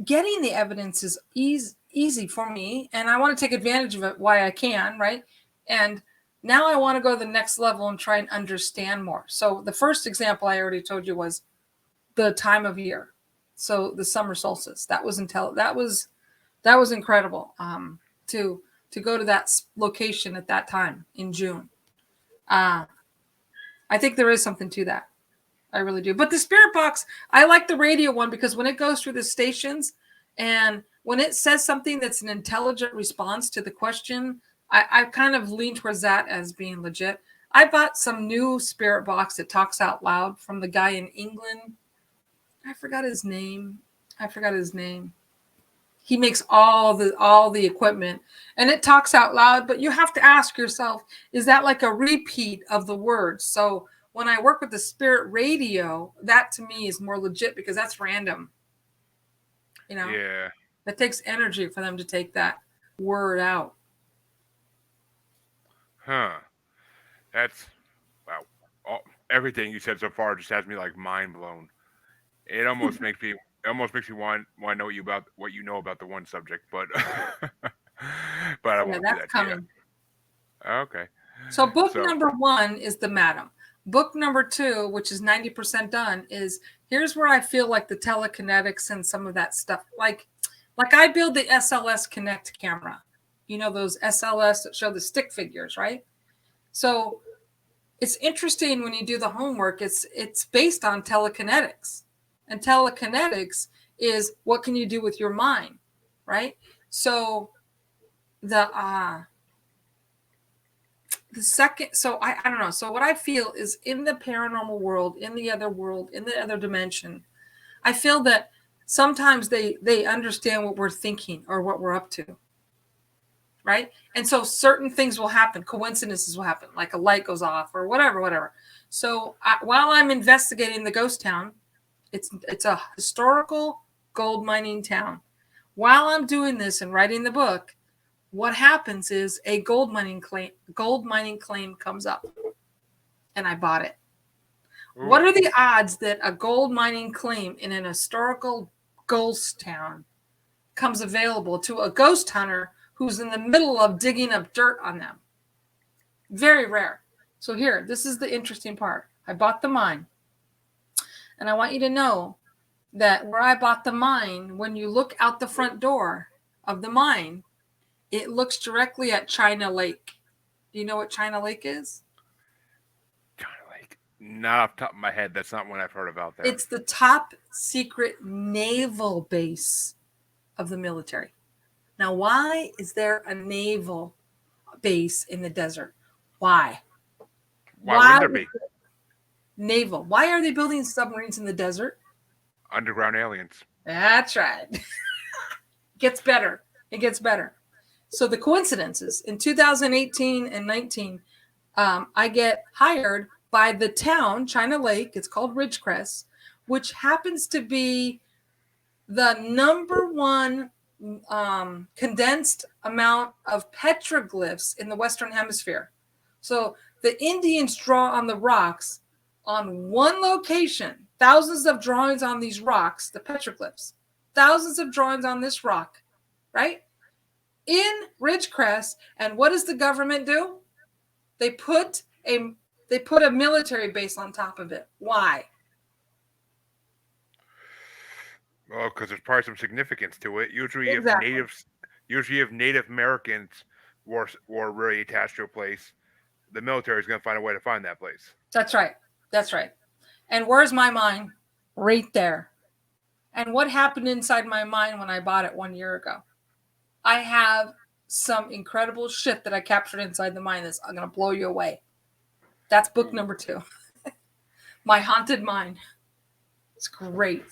getting the evidence is easy for me, and I want to take advantage of it while I can, right? And now I want to go to the next level and try and understand more. So the first example I already told you was the time of year. So the summer solstice. That was incredible. To go to that location at that time in June. I think there is something to that. I really do. But the spirit box, I like the radio one because when it goes through the stations and when it says something that's an intelligent response to the question, I kind of lean towards that as being legit. I bought some new spirit box that talks out loud from the guy in England. I forgot his name. He makes all the equipment and it talks out loud, but you have to ask yourself, is that like a repeat of the words? So when I work with the spirit radio, that to me is more legit because that's random. Yeah. It takes energy for them to take that word out. Huh. That's wow. All, everything you said so far just has me like mind blown. It almost makes me. It almost makes me want to know what you know about the one subject, but but I Yeah, won't do that's that to you. coming. Okay. So book So number 1 is the Madam. Book number 2, which is 90% done, is here's where I feel like the telekinetics and some of that stuff. Like I build the SLS Connect camera. You know those SLS that show the stick figures, right? So it's interesting when you do the homework. It's based on telekinetics, and telekinetics is what can you do with your mind, right? So the second, so I don't know. So what I feel is in the paranormal world, in the other dimension, I feel that sometimes they understand what we're thinking or what we're up to, right? And so certain things will happen, coincidences will happen, like a light goes off or whatever. So while I'm investigating the ghost town, it's a historical gold mining town. While I'm doing this and writing the book, what happens is a gold mining claim comes up, and I bought it. ooh, What are the odds that a gold mining claim in an historical ghost town comes available to a ghost hunter who's in the middle of digging up dirt on them? Very rare. So here, this is the interesting part. I bought the mine, and I want you to know that where I bought the mine, when you look out the front door of the mine, it looks directly at China Lake. Do you know what China Lake is? kind of like not off the top of my head. That's not one I've heard about there. It's the top secret naval base of the military. Now, why is there a naval base in the desert? Why? Why wouldn't Why there be naval? Why are they building submarines in the desert? underground aliens? That's right. Gets better. It gets better. So the coincidences in 2018 and 19, I get hired by the town, China Lake. It's called Ridgecrest, which happens to be the number one condensed amount of petroglyphs in the Western Hemisphere. So the Indians draw on the rocks on one location, thousands of drawings on these rocks, the petroglyphs, thousands of drawings on this rock, right? In Ridgecrest. And what does the government do? They put a military base on top of it. Why? Well, because there's probably some significance to it. Exactly. Usually if Native Americans were really attached to a place, the military is going to find a way to find that place. That's right. That's right. And where's my mind? Right there. And what happened inside my mind when I bought it 1 year ago? I have some incredible shit that I captured inside the mind that's going to blow you away. That's book Ooh, number 2. My Haunted Mind. It's great.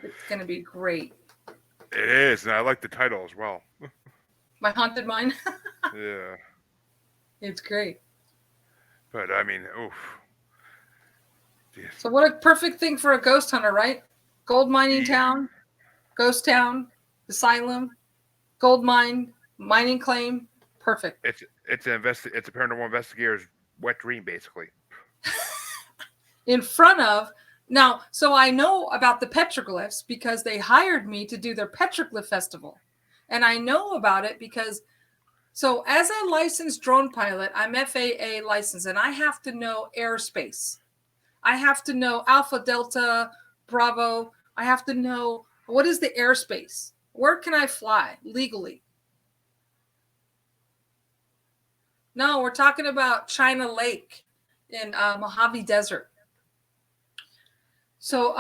It's going to be great. it is, and I like the title as well. My Haunted Mind. Yeah, It's great. but I mean, oof. So what a perfect thing for a ghost hunter, right? Gold mining Yeah, town, ghost town, asylum, gold mine, mining claim. Perfect. it's a paranormal investigator's wet dream, basically. In front of now, so I know about the petroglyphs because they hired me to do their petroglyph festival. And I know about it because so as a licensed drone pilot, I'm FAA licensed and I have to know airspace. I have to know Alpha, Delta, Bravo. I have to know what is the airspace? Where can I fly legally? No, we're talking about China Lake in Mojave Desert. So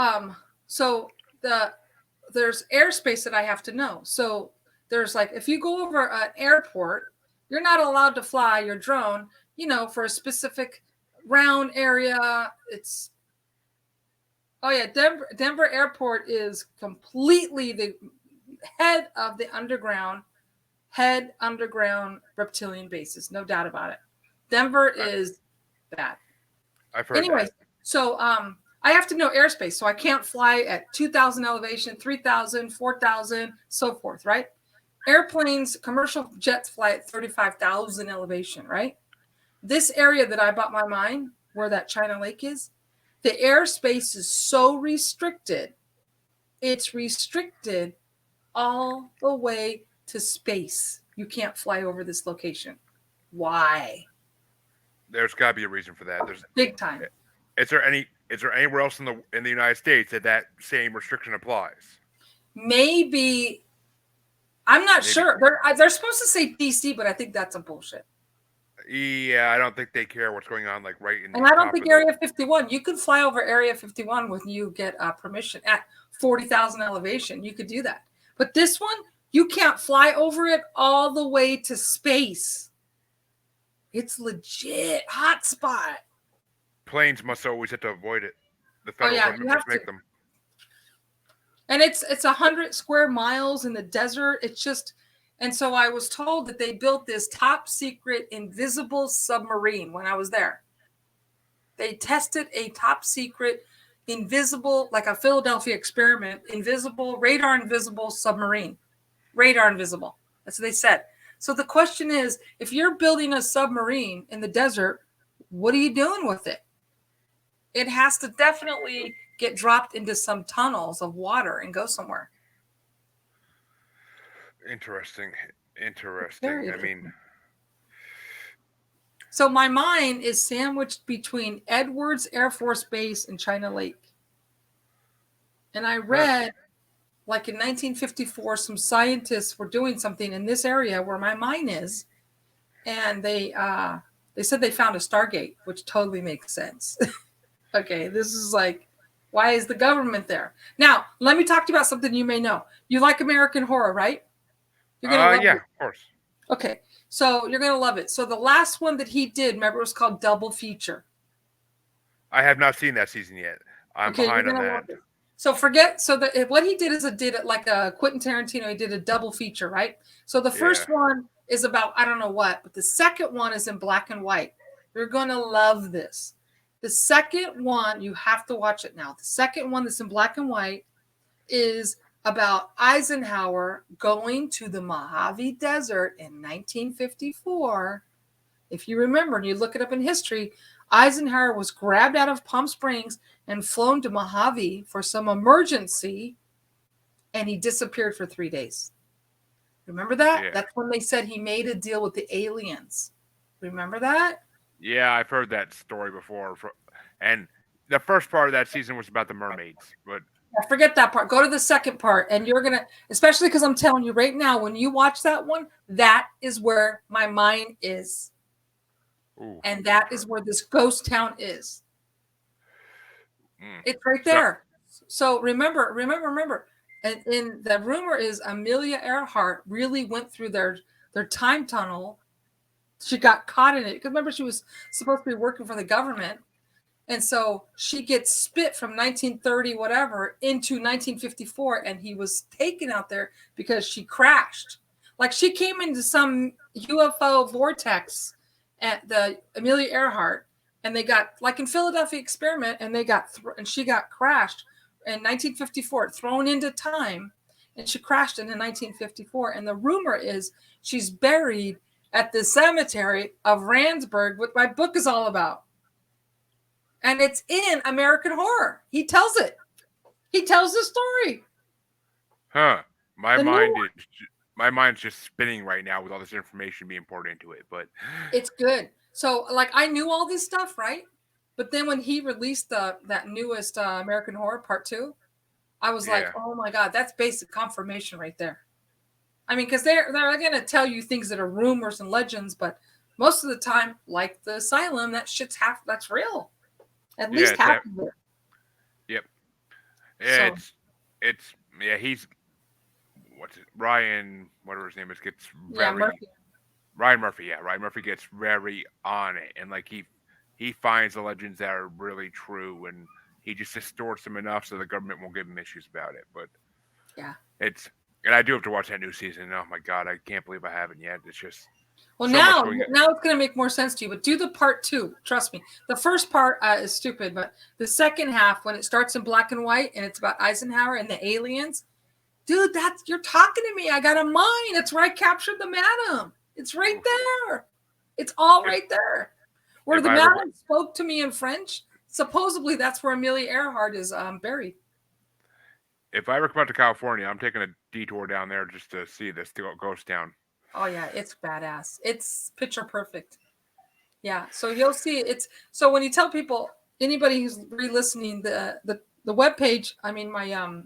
there's airspace that I have to know. So there's like if you go over an airport, you're not allowed to fly your drone, for a specific round area. It's Oh yeah, Denver Airport is completely the head underground reptilian bases, no doubt about it. Denver I, is bad. I've heard Anyway, that. so I have to know airspace, so I can't fly at 2,000 elevation, 3,000, 4,000, so forth, right? Airplanes, commercial jets fly at 35,000 elevation, right? This area that I bought my mine, where that China Lake is, the airspace is so restricted. It's restricted all the way to space. You can't fly over this location. Why? There's got to be a reason for that. There's Big time. is there anywhere else in the United States that same restriction applies? Maybe I'm not Maybe. sure. They're supposed to say DC, but I think that's a bullshit. Yeah, I don't think they care what's going on like right in And the I don't top think of the. Area 51. You could fly over Area 51 when you get permission at 40,000 elevation. You could do that. But this one, you can't fly over it all the way to space. It's legit hotspot. Planes must always have to avoid it. The Oh federal yeah, you government have must to. make them. And it's 100 square miles in the desert. It's just, and so I was told that they built this top secret invisible submarine when I was there. They tested a top secret invisible, like a Philadelphia experiment, radar invisible submarine. Radar invisible. That's what they said. So the question is, if you're building a submarine in the desert, what are you doing with it? It has to definitely get dropped into some tunnels of water and go somewhere. Interesting. It's Interesting. very I mean, interesting. So my mind is sandwiched between Edwards Air Force Base and China Lake. And I huh, read, like in 1954, some scientists were doing something in this area where my mine is, and they said they found a Stargate, which totally makes sense. Okay, this is like, why is the government there? Now, let me talk to you about something you may know. You like American horror, right? You're gonna love yeah, it. of course. Okay, so you're gonna love it. So the last one that he did, remember, it was called Double Feature. I have not seen that season yet. I'm Okay, you're behind on gonna that. love it. So forget. So what he did is did it like a Quentin Tarantino. He did a double feature, right? So the Yeah. first one is about I don't know what, but the second one is in black and white. You're gonna love this. The second one, you have to watch it now. The second one that's in black and white is about Eisenhower going to the Mojave Desert in 1954. If you remember, and you look it up in history, Eisenhower was grabbed out of Palm Springs and flown to Mojave for some emergency, and he disappeared for 3 days. Remember that? Yeah. That's when they said he made a deal with the aliens. Remember that? Yeah, I've heard that story before. And the first part of that season was about the mermaids, but Forget that part. Go to the second part, and you're going to, especially because I'm telling you right now, when you watch that one, that is where my mind is. ooh, And that is where this ghost town is. Mm. It's right So there. So remember. And in the rumor is Amelia Earhart really went through their time tunnel. She got caught in it because remember she was supposed to be working for the government, and so she gets spit from 1930 whatever into 1954, and he was taken out there because she crashed. Like she came into some UFO vortex at the Amelia Earhart, and they got like in Philadelphia experiment, and they got and she got crashed in 1954, thrown into time, and she crashed in 1954. And the rumor is she's buried at the cemetery of Randsburg, what my book is all about. And it's in American Horror. He tells it. He tells the story. huh. My The new mind one. is my mind's just spinning right now with all this information being poured into it. But It's good. So, like, I knew all this stuff, right? But then when he released that newest American Horror Part 2, I was like, yeah, oh my God, that's basic confirmation right there. I mean, because they're going to tell you things that are rumors and legends, but most of the time, like the asylum, that shit's that's real. At yeah, least half of it. yep. So, It's yeah. He's what's it? Ryan, whatever his name is, gets yeah, very Murphy. Ryan Murphy. Yeah, Ryan Murphy gets very on it, and like he finds the legends that are really true, and he just distorts them enough so the government won't give him issues about it. But Yeah. it's and I do have to watch that new season. Oh my god, I can't believe I haven't yet. It's just Well, so much now going. now it's going to make more sense to you. But do the part two. Trust me. The first part is stupid, but the second half, when it starts in black and white and it's about Eisenhower and the aliens, dude, that's you're talking to me. I got a mind. It's where I captured the madam. It's right Oof. there. It's all If right there. Where if the I ever madam spoke to me in French. Supposedly, that's where Amelia Earhart is buried. if I ever come out to California, I'm taking a detour down there just to see this ghost town. Oh yeah, it's badass. It's picture perfect. Yeah, so you'll see it's so when you tell people anybody who's re-listening the web page, I mean my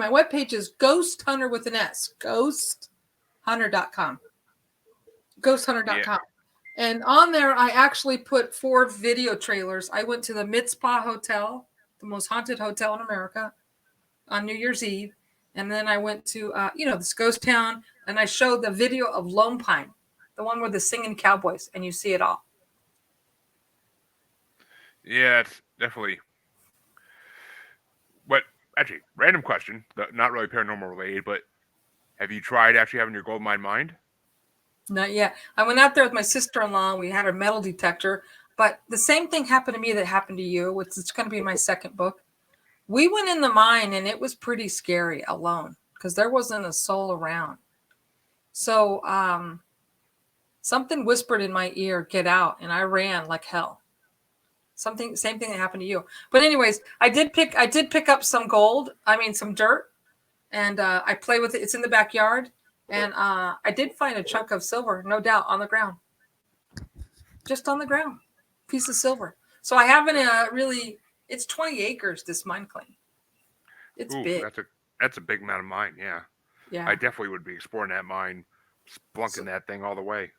web page is Ghost Hunter with an S, ghosthunter.com. Yeah, Ghosthunter.com. And on there I actually put 4 video trailers. I went to the Mid-Spa Hotel, the most haunted hotel in America on New Year's Eve, and then I went to this ghost town and I showed the video of Lone Pine, the one with the singing cowboys, and you see it all. yeah, it's definitely. But actually, random question, not really paranormal related, but have you tried actually having your gold mine mined? Not yet. I went out there with my sister-in-law. We had a metal detector, but the same thing happened to me that happened to you, which is going to be my second book. We went in the mine and it was pretty scary alone because there wasn't a soul around. So something whispered in my ear, "Get out," and I ran like hell. Same thing that happened to you. But anyways, I did pick up some gold. I mean, some dirt, and I play with it. It's in the backyard, and I did find a chunk of silver, no doubt, on the ground, just on the ground, piece of silver. So I haven't really. It's 20 acres. This mine claim. It's Ooh, big. that's a big amount of mine. Yeah, I Yeah. definitely would be exploring that mine, So splunking that thing all the way.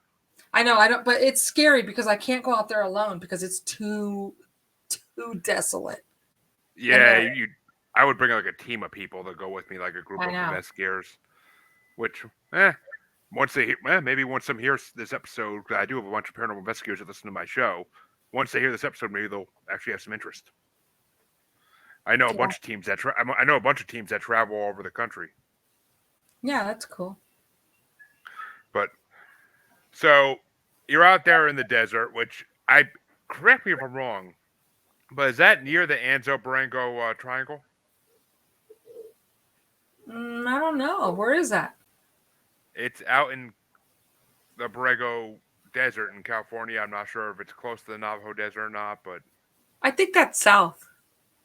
I know I don't, but it's scary because I can't go out there alone because it's too desolate. And Yeah, I would bring like a team of people to go with me, like a group I of know. investigators. Which, once maybe once some hear this episode, 'cause I do have a bunch of paranormal investigators that listen to my show. Once they hear this episode, maybe they'll actually have some interest. I know a Yeah. bunch of teams that I know a bunch of teams that travel all over the country. Yeah, that's cool. But so you're out there in the desert, which I correct me if I'm wrong, but is that near the Anzo Barango Triangle? I don't know. Where is that? It's out in the Borrego Desert in California. I'm not sure if it's close to the Navajo Desert or not, but I think that's south.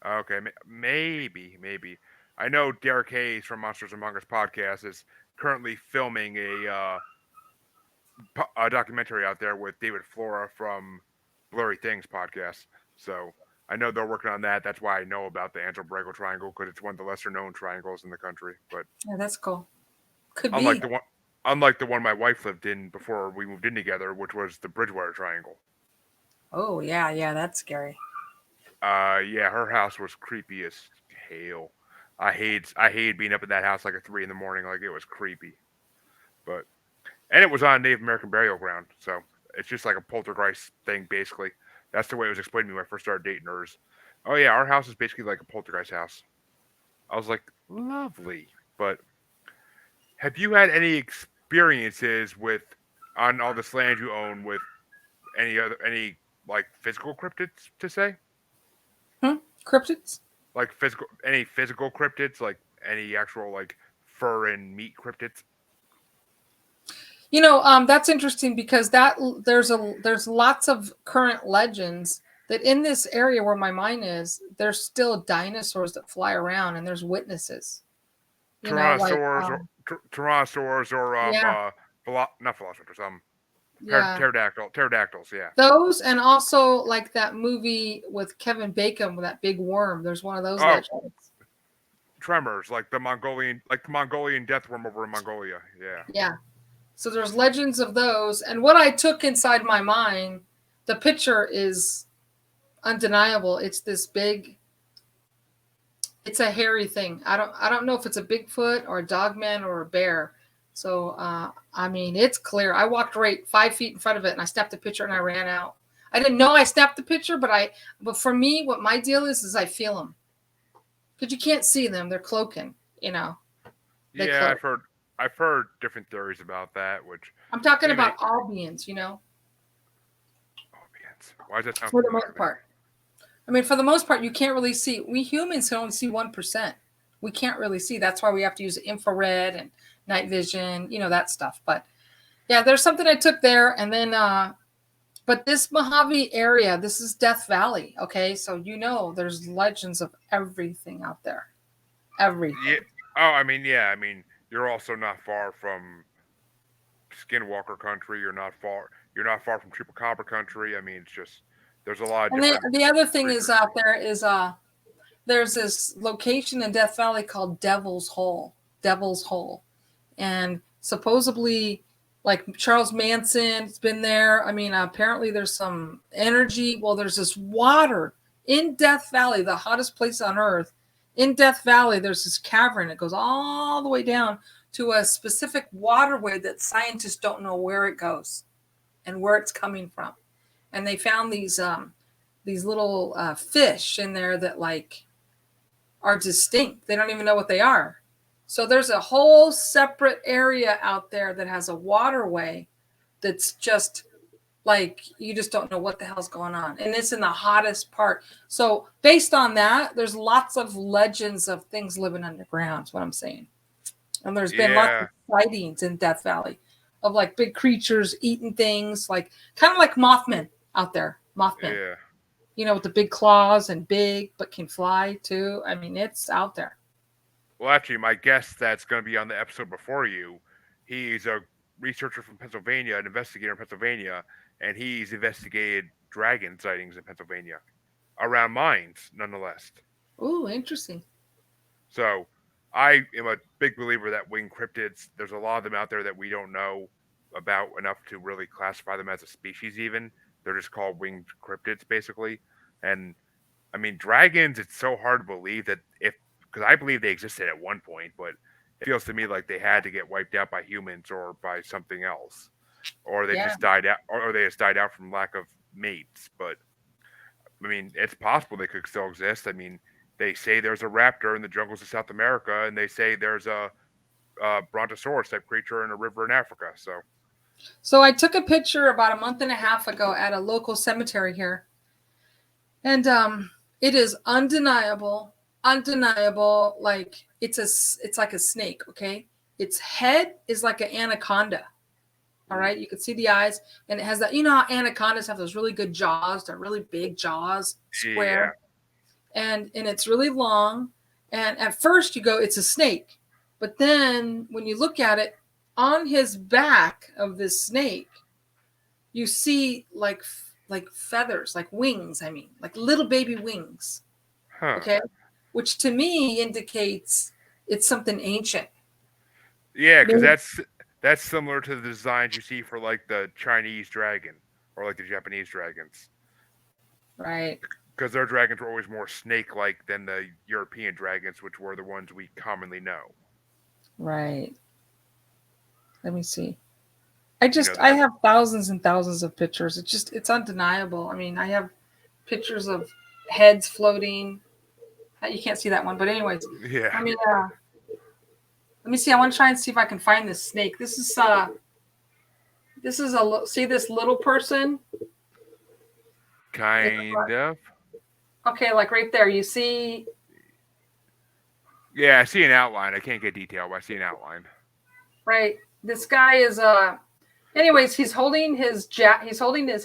okay, maybe. I know Derek Hayes from Monsters Among Us podcast is currently filming a documentary out there with David Flora from Blurry Things podcast. So I know they're working on that. That's why I know about the Anzo Borrego Triangle because it's one of the lesser known triangles in the country. But Yeah, that's cool. Could unlike be. the one, unlike the one my wife lived in before we moved in together, which was the Bridgewater Triangle. Oh yeah, yeah, that's scary. Yeah, her house was creepy as hell. I hate being up in that house like at 3 in the morning. Like it was creepy. But and it was on Native American burial ground, so it's just like a poltergeist thing basically. That's the way it was explained to me when I first started dating her. Oh yeah, our house is basically like a poltergeist house. I was like, lovely. But have you had any experiences with on all this land you own with any like physical cryptids to say? Hmm? Cryptids? Like physical cryptids, like any actual like fur and meat cryptids? That's interesting because there's lots of current legends that in this area where my mine is, there's still dinosaurs that fly around and there's witnesses. Like Tyrannosaurs or yeah, not velociraptors, yeah. pterodactyls, yeah. Those and also like that movie with Kevin Bacon with that big worm. There's one of those Oh, legends. tremors, like the Mongolian death worm over in Mongolia, yeah. Yeah. So there's legends of those. And what I took inside my mind, the picture is undeniable. It's this big, it's a hairy thing. I don't know if it's a Bigfoot or a dogman or a bear. So I mean it's clear. I walked right 5 feet in front of it and I snapped the picture and I ran out. I didn't know I snapped the picture, but for me, what my deal is I feel them. Because you can't see them. They're cloaking, you know. They Yeah, cloak. I've heard different theories about that, which I'm talking they may about all beings. oh man. Why does that sound For the familiar most then? part. I mean, for the most part, you can't really see. We humans can only see 1%. We can't really see. That's why we have to use infrared and night vision, that stuff. But yeah, there's something I took there. And then, but this Mojave area, this is Death Valley. Okay. So, there's legends of everything out there. Yeah. Everything. Oh, yeah, you're also not far from Skinwalker country, you're not far from Chupacabra country. It's just there's a lot of And then different the other thing is creatures. out there is there's this location in Death Valley called Devil's Hole. Devil's Hole. And supposedly, like Charles Manson's been there. I mean, apparently there's some energy. Well, there's this water in Death Valley, the hottest place on earth. In Death Valley, there's this cavern. It goes all the way down to a specific waterway that scientists don't know where it goes and where it's coming from. And they found these little fish in there that like are distinct. They don't even know what they are. So there's a whole separate area out there that has a waterway that's just like you just don't know what the hell's going on. And it's in the hottest part. So based on that, there's lots of legends of things living underground, is what I'm saying. And there's been lots Yeah, of sightings in Death Valley of like big creatures eating things, like kind of like Mothman out there. Mothman, yeah. with the big claws and big but can fly too. I mean, it's out there. Well, actually, my guest that's going to be on the episode before you, he's a researcher from Pennsylvania, an investigator in Pennsylvania, and he's investigated dragon sightings in Pennsylvania around mines, nonetheless. Ooh, interesting. So, I am a big believer that winged cryptids. There's a lot of them out there that we don't know about enough to really classify them as a species. Even they're just called winged cryptids, basically. And dragons. It's so hard to believe that if because I believe they existed at one point, but it feels to me like they had to get wiped out by humans or by something else, or they Yeah. just died out, or they just died out from lack of mates. But it's possible they could still exist. They say there's a raptor in the jungles of South America, and they say there's a brontosaurus type creature in a river in Africa. So So I took a picture about a month and a half ago at a local cemetery here, and it is undeniable, undeniable. Like it's like a snake. Okay, its head is like an anaconda. All ooh, right, you can see the eyes, and it has that. You know how anacondas have those really good jaws? They're really big jaws, yeah, square, and it's really long. And at first you go, it's a snake, but then when you look at it, on his back of this snake, you see like feathers, like wings. I mean, like little baby wings. huh? Okay, which to me indicates it's something ancient. Yeah, because Maybe- that's similar to the designs you see for like the Chinese dragon or like the Japanese dragons. Right. because their dragons were always more snake-like than the European dragons, which were the ones we commonly know. Right. Let me see. You know, I have thousands and thousands of pictures. It's undeniable. I mean, I have pictures of heads floating. You can't see that one, but anyways, yeah, let me see. I want to try and see if I can find this snake. This is see this little person. kind of. Okay, like right there. You see, Yeah, I see an outline. I can't get detail, but I see an outline. right? This guy is Anyways, he's holding his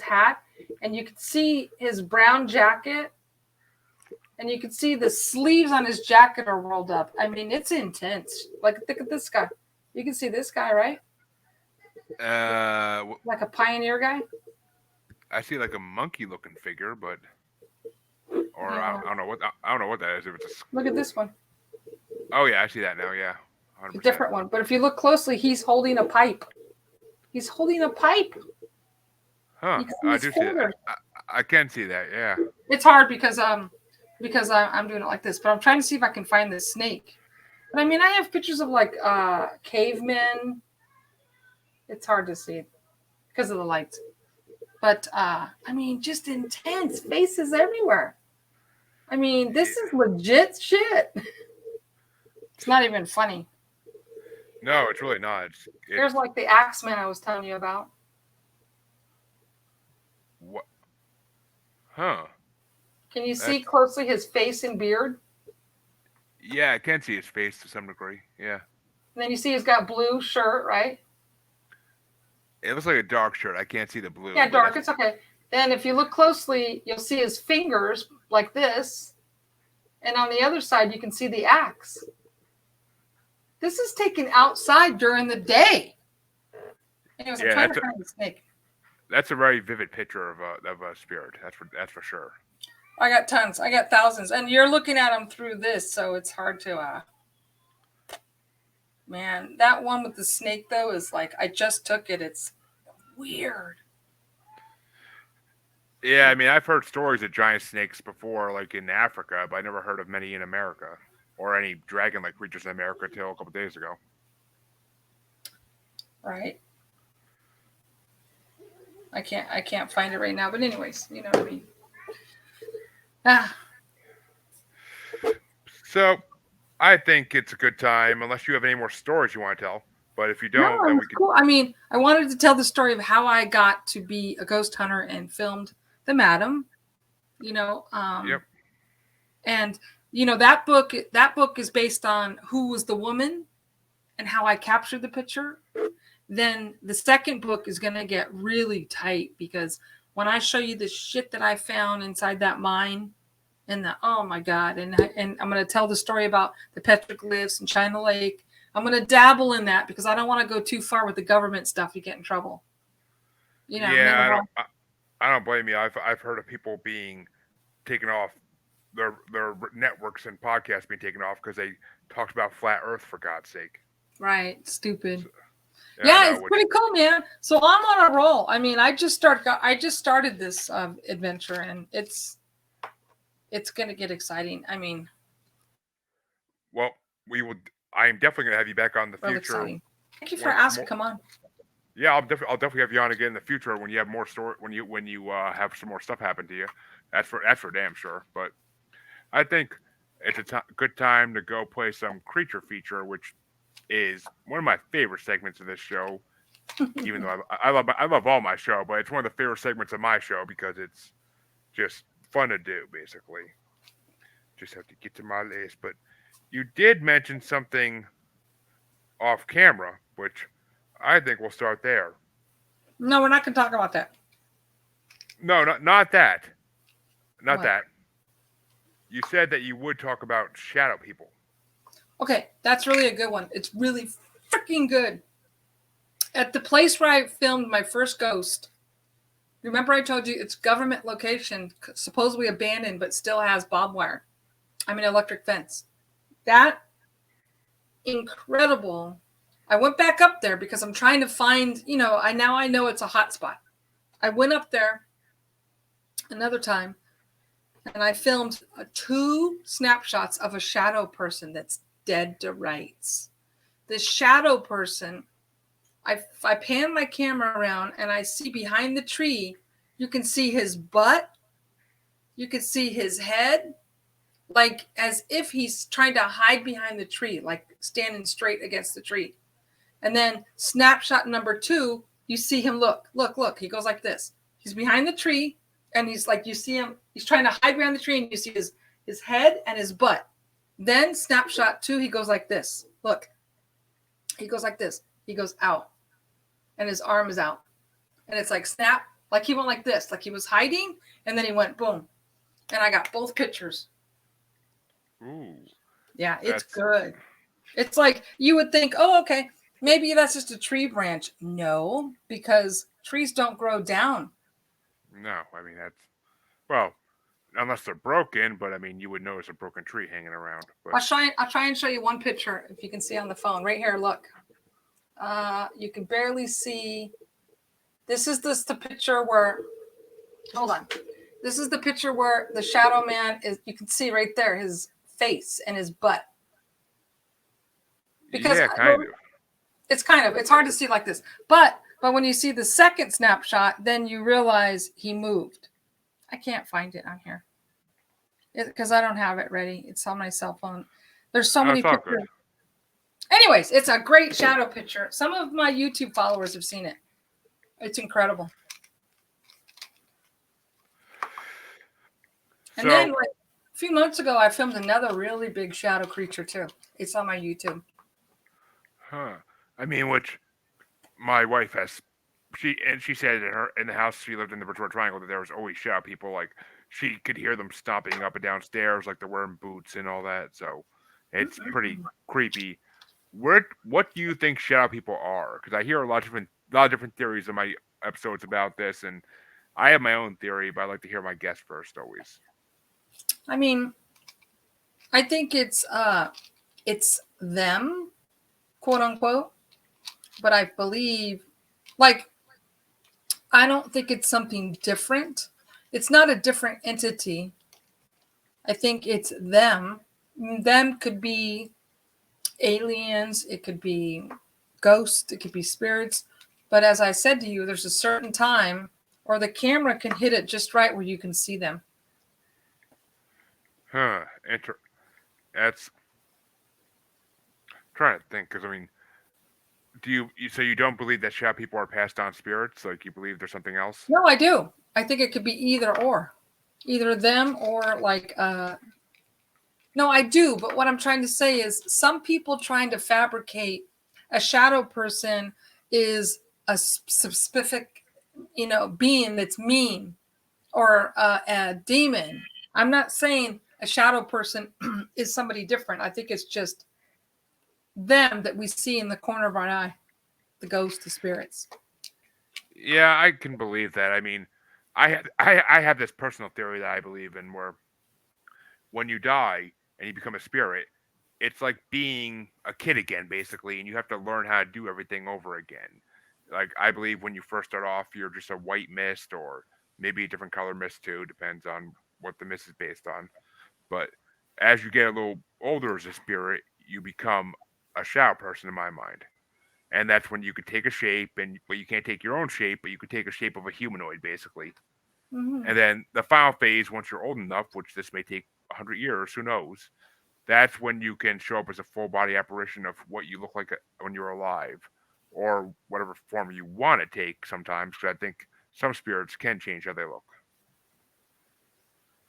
hat, and you can see his brown jacket, and you can see the sleeves on his jacket are rolled up. I mean, it's intense. Like, look at this guy. You can see this guy, right? Like a pioneer guy. I see like a monkey-looking figure, but or Yeah. I don't know what that is. If it's Look at this one. oh yeah, I see that now. Yeah, A 100%. different one. But if you look closely, he's holding a pipe. He's holding a pipe. Huh? You can see I his do see that. fingers. I can see that. Yeah. It's hard because I'm doing it like this, but I'm trying to see if I can find this snake. But I mean, I have pictures of like cavemen. It's hard to see because of the lights. But I mean, just intense faces everywhere. I mean, this is legit shit. It's not even funny. No, it's really not. There's like the Axeman I was telling you about. What? Huh? Can you see That's closely his face and beard? yeah. I can see his face to some degree. Yeah. And then you see he's got blue shirt, right? It looks like a dark shirt. I can't see the blue. Yeah, But dark. It's okay. Then if you look closely, you'll see his fingers like this. And on the other side, you can see the axe. This is taken outside during the day. Anyways, I'm yeah, trying to find the snake. that's a very vivid picture of a spirit. That's for sure. I got tons. I got thousands. And you're looking at them through this, so it's hard to man, that one with the snake though is like I just took it. It's weird. Yeah, I mean, I've heard stories of giant snakes before, like in Africa, but I never heard of many in America or any dragon-like creatures in America until a couple days ago. Right. I can't find it right now, but anyways, you know what I mean. Ah, So, I think it's a good time, unless you have any more stories you want to tell. But if you no, don't, it then was we can. cool. I mean, I wanted to tell the story of how I got to be a ghost hunter and filmed the Madam, you know, Yep. and you know that book is based on who was the woman and how I captured the picture. Then the second book is going to get really tight because when I show you the shit that I found inside that mine and oh my god, and I'm going to tell the story about the petroglyphs and China Lake. I'm going to dabble in that because I don't want to go too far with the government stuff. You get in trouble, you know. Yeah, I don't blame you. I've heard of people being taken off their networks and podcasts being taken off because they talked about flat Earth for God's sake. Right, stupid. So, I Yeah, know. it's pretty cool, man. So I'm on a roll. I mean, I just started this adventure, and it's gonna get exciting. I mean, Well, we will. I am definitely going to have you back on the real future exciting. Thank you for once asking. more. Come on. Yeah, I'll definitely have you on again in the future when you have more story when you have some more stuff happen to you. That's for damn sure. But I think it's a good time to go play some creature feature, which is one of my favorite segments of this show. Even though I love all my show, but it's one of the favorite segments of my show because it's just fun to do. Basically, just have to get to my list. But you did mention something off camera, which I think we'll start there. No, we're not gonna talk about that. No, not that. Not What? that. You said that you would talk about shadow people. Okay, that's really a good one. It's really freaking good. At the place where I filmed my first ghost, remember I told you it's government location, supposedly abandoned, but still has barbed wire. I mean, electric fence. That incredible. I went back up there because I'm trying to find, I know it's a hot spot. I went up there another time and I filmed 2 snapshots of a shadow person that's dead to rights. This shadow person, I pan my camera around and I see behind the tree, you can see his butt, you can see his head, like as if he's trying to hide behind the tree, like standing straight against the tree. And then snapshot number 2, you see him look. He goes like this. He's behind the tree, and he's like, you see him, he's trying to hide behind the tree, and you see his head and his butt. Then snapshot 2, he goes like this. Look. He goes like this. He goes out. And his arm is out. And it's like snap, like he went like this, like he was hiding, and then he went boom. And I got both pictures. Ooh. Yeah, it's good. It's like you would think, oh, okay, maybe that's just a tree branch. No, because trees don't grow down. No, I mean that's well, unless they're broken. But I mean, you would notice a broken tree hanging around. But I'll try and show you one picture if you can see on the phone right here. Look, you can barely see. This is the picture where. Hold on. This is the picture where the shadow man is. You can see right there his face and his butt. Because yeah, kind of. It's hard to see like this, but when you see the second snapshot, then you realize he moved. I can't find it on here because I don't have it ready. It's on my cell phone. There's so many pictures. Good. Anyways, it's a great shadow picture. Some of my YouTube followers have seen it. It's incredible. And then like, a few months ago, I filmed another really big shadow creature too. It's on my YouTube. Huh. I mean, which my wife has. She said in the house she lived in the Bermuda Triangle that there was always shadow people. Like she could hear them stomping up and down stairs, like they're wearing boots and all that. So it's pretty creepy. What do you think shadow people are? Because I hear a lot of different theories in my episodes about this, and I have my own theory, but I like to hear my guest first always. I mean, I think it's them, quote unquote, but I believe, like, I don't think it's something different. It's not a different entity. I think it's them. Them could be aliens, it could be ghosts, it could be spirits. But as I said to you, there's a certain time, or the camera can hit it just right where you can see them. Huh. That's I'm trying to think, because I mean, do you so you don't believe that shadow people are passed on spirits? Like you believe there's something else? No, I do. I think it could be either them or like no, I do. But what I'm trying to say is some people trying to fabricate a shadow person is a specific, being that's mean or a demon. I'm not saying a shadow person is somebody different. I think it's just them that we see in the corner of our eye, the ghosts, the spirits. Yeah, I can believe that. I mean, I have this personal theory that I believe in, where when you die and you become a spirit, it's like being a kid again, basically, and you have to learn how to do everything over again. Like I believe when you first start off, you're just a white mist, or maybe a different color mist too, depends on what the mist is based on. But as you get a little older as a spirit, you become a shadow person in my mind. And that's when you could take a shape, and well, you can't take your own shape, but you could take a shape of a humanoid, basically. Mm-hmm. And then the final phase, once you're old enough, which this may take 100 years, who knows? That's when you can show up as a full body apparition of what you look like when you're alive, or whatever form you want to take. Sometimes, because I think some spirits can change how they look.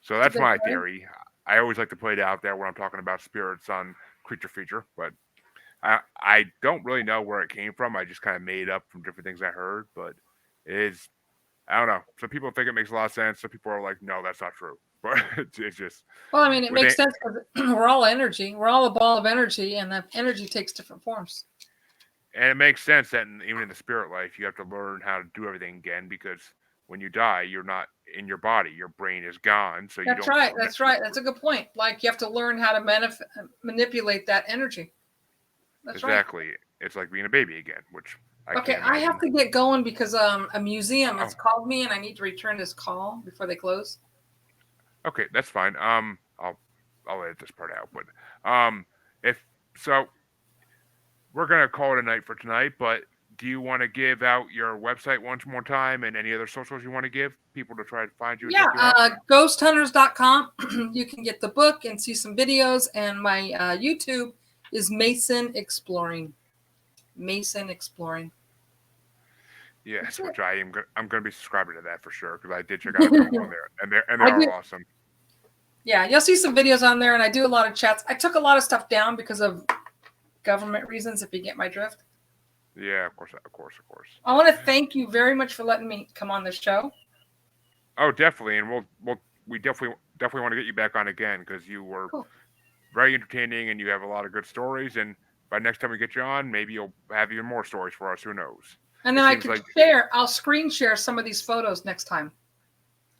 So that's my theory. I always like to put it out there when I'm talking about spirits on Creature Feature, but I don't really know where it came from. I just kind of made it up from different things I heard, but it is, I don't know. Some people think it makes a lot of sense. Some people are like, no, that's not true. But it's just. Well, I mean, it makes sense because we're all energy. We're all a ball of energy, and that energy takes different forms. And it makes sense that even in the spirit life, you have to learn how to do everything again, because when you die, you're not in your body. Your brain is gone. So That's right. That's right. That's a good point. Like you have to learn how to manipulate that energy. That's exactly. Right. It's like being a baby again, which I have to get going because a museum has called me and I need to return this call before they close. Okay, that's fine. I'll edit this part out. But if so, we're gonna call it a night for tonight. But do you want to give out your website once more time and any other socials you want to give people to try to find you and Yeah, check you out? ghosthunters.com. You can get the book and see some videos. And my YouTube is Mason Exploring. Mason Exploring. That's Yes, it. which I'm gonna be subscribing to that for sure because I did check out a couple on there and they I are do. awesome. Yeah, you'll see some videos on there, and I do a lot of chats. I took a lot of stuff down because of government reasons, if you get my drift. Yeah, of course, of course, of course. I want to thank you very much for letting me come on the show. Oh, definitely, and we definitely want to get you back on again because you were Cool. very entertaining and you have a lot of good stories. And by next time we get you on, maybe you'll have even more stories for us. Who knows? And It then I seems could like share, I'll screen share some of these photos next time.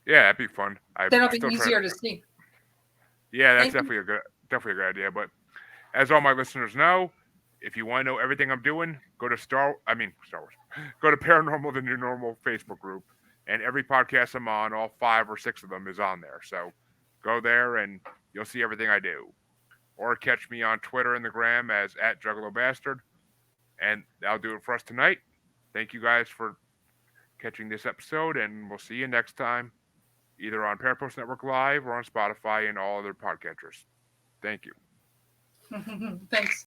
yeah, that'd be fun. I'm Then it'll be still trying. easier to see. Yeah, that's Thank you. definitely a good idea. But as all my listeners know, if you want to know everything I'm doing, go to Star Wars, go to Paranormal the New Normal Facebook group, and every podcast I'm on, all 5 or 6 of them is on there. So go there and you'll see everything I do. Or catch me on Twitter and the gram as at Juggalo Bastard. And that'll do it for us tonight. Thank you guys for catching this episode, and we'll see you next time, either on Parapost Network Live or on Spotify and all other podcatchers. Thank you. Thanks.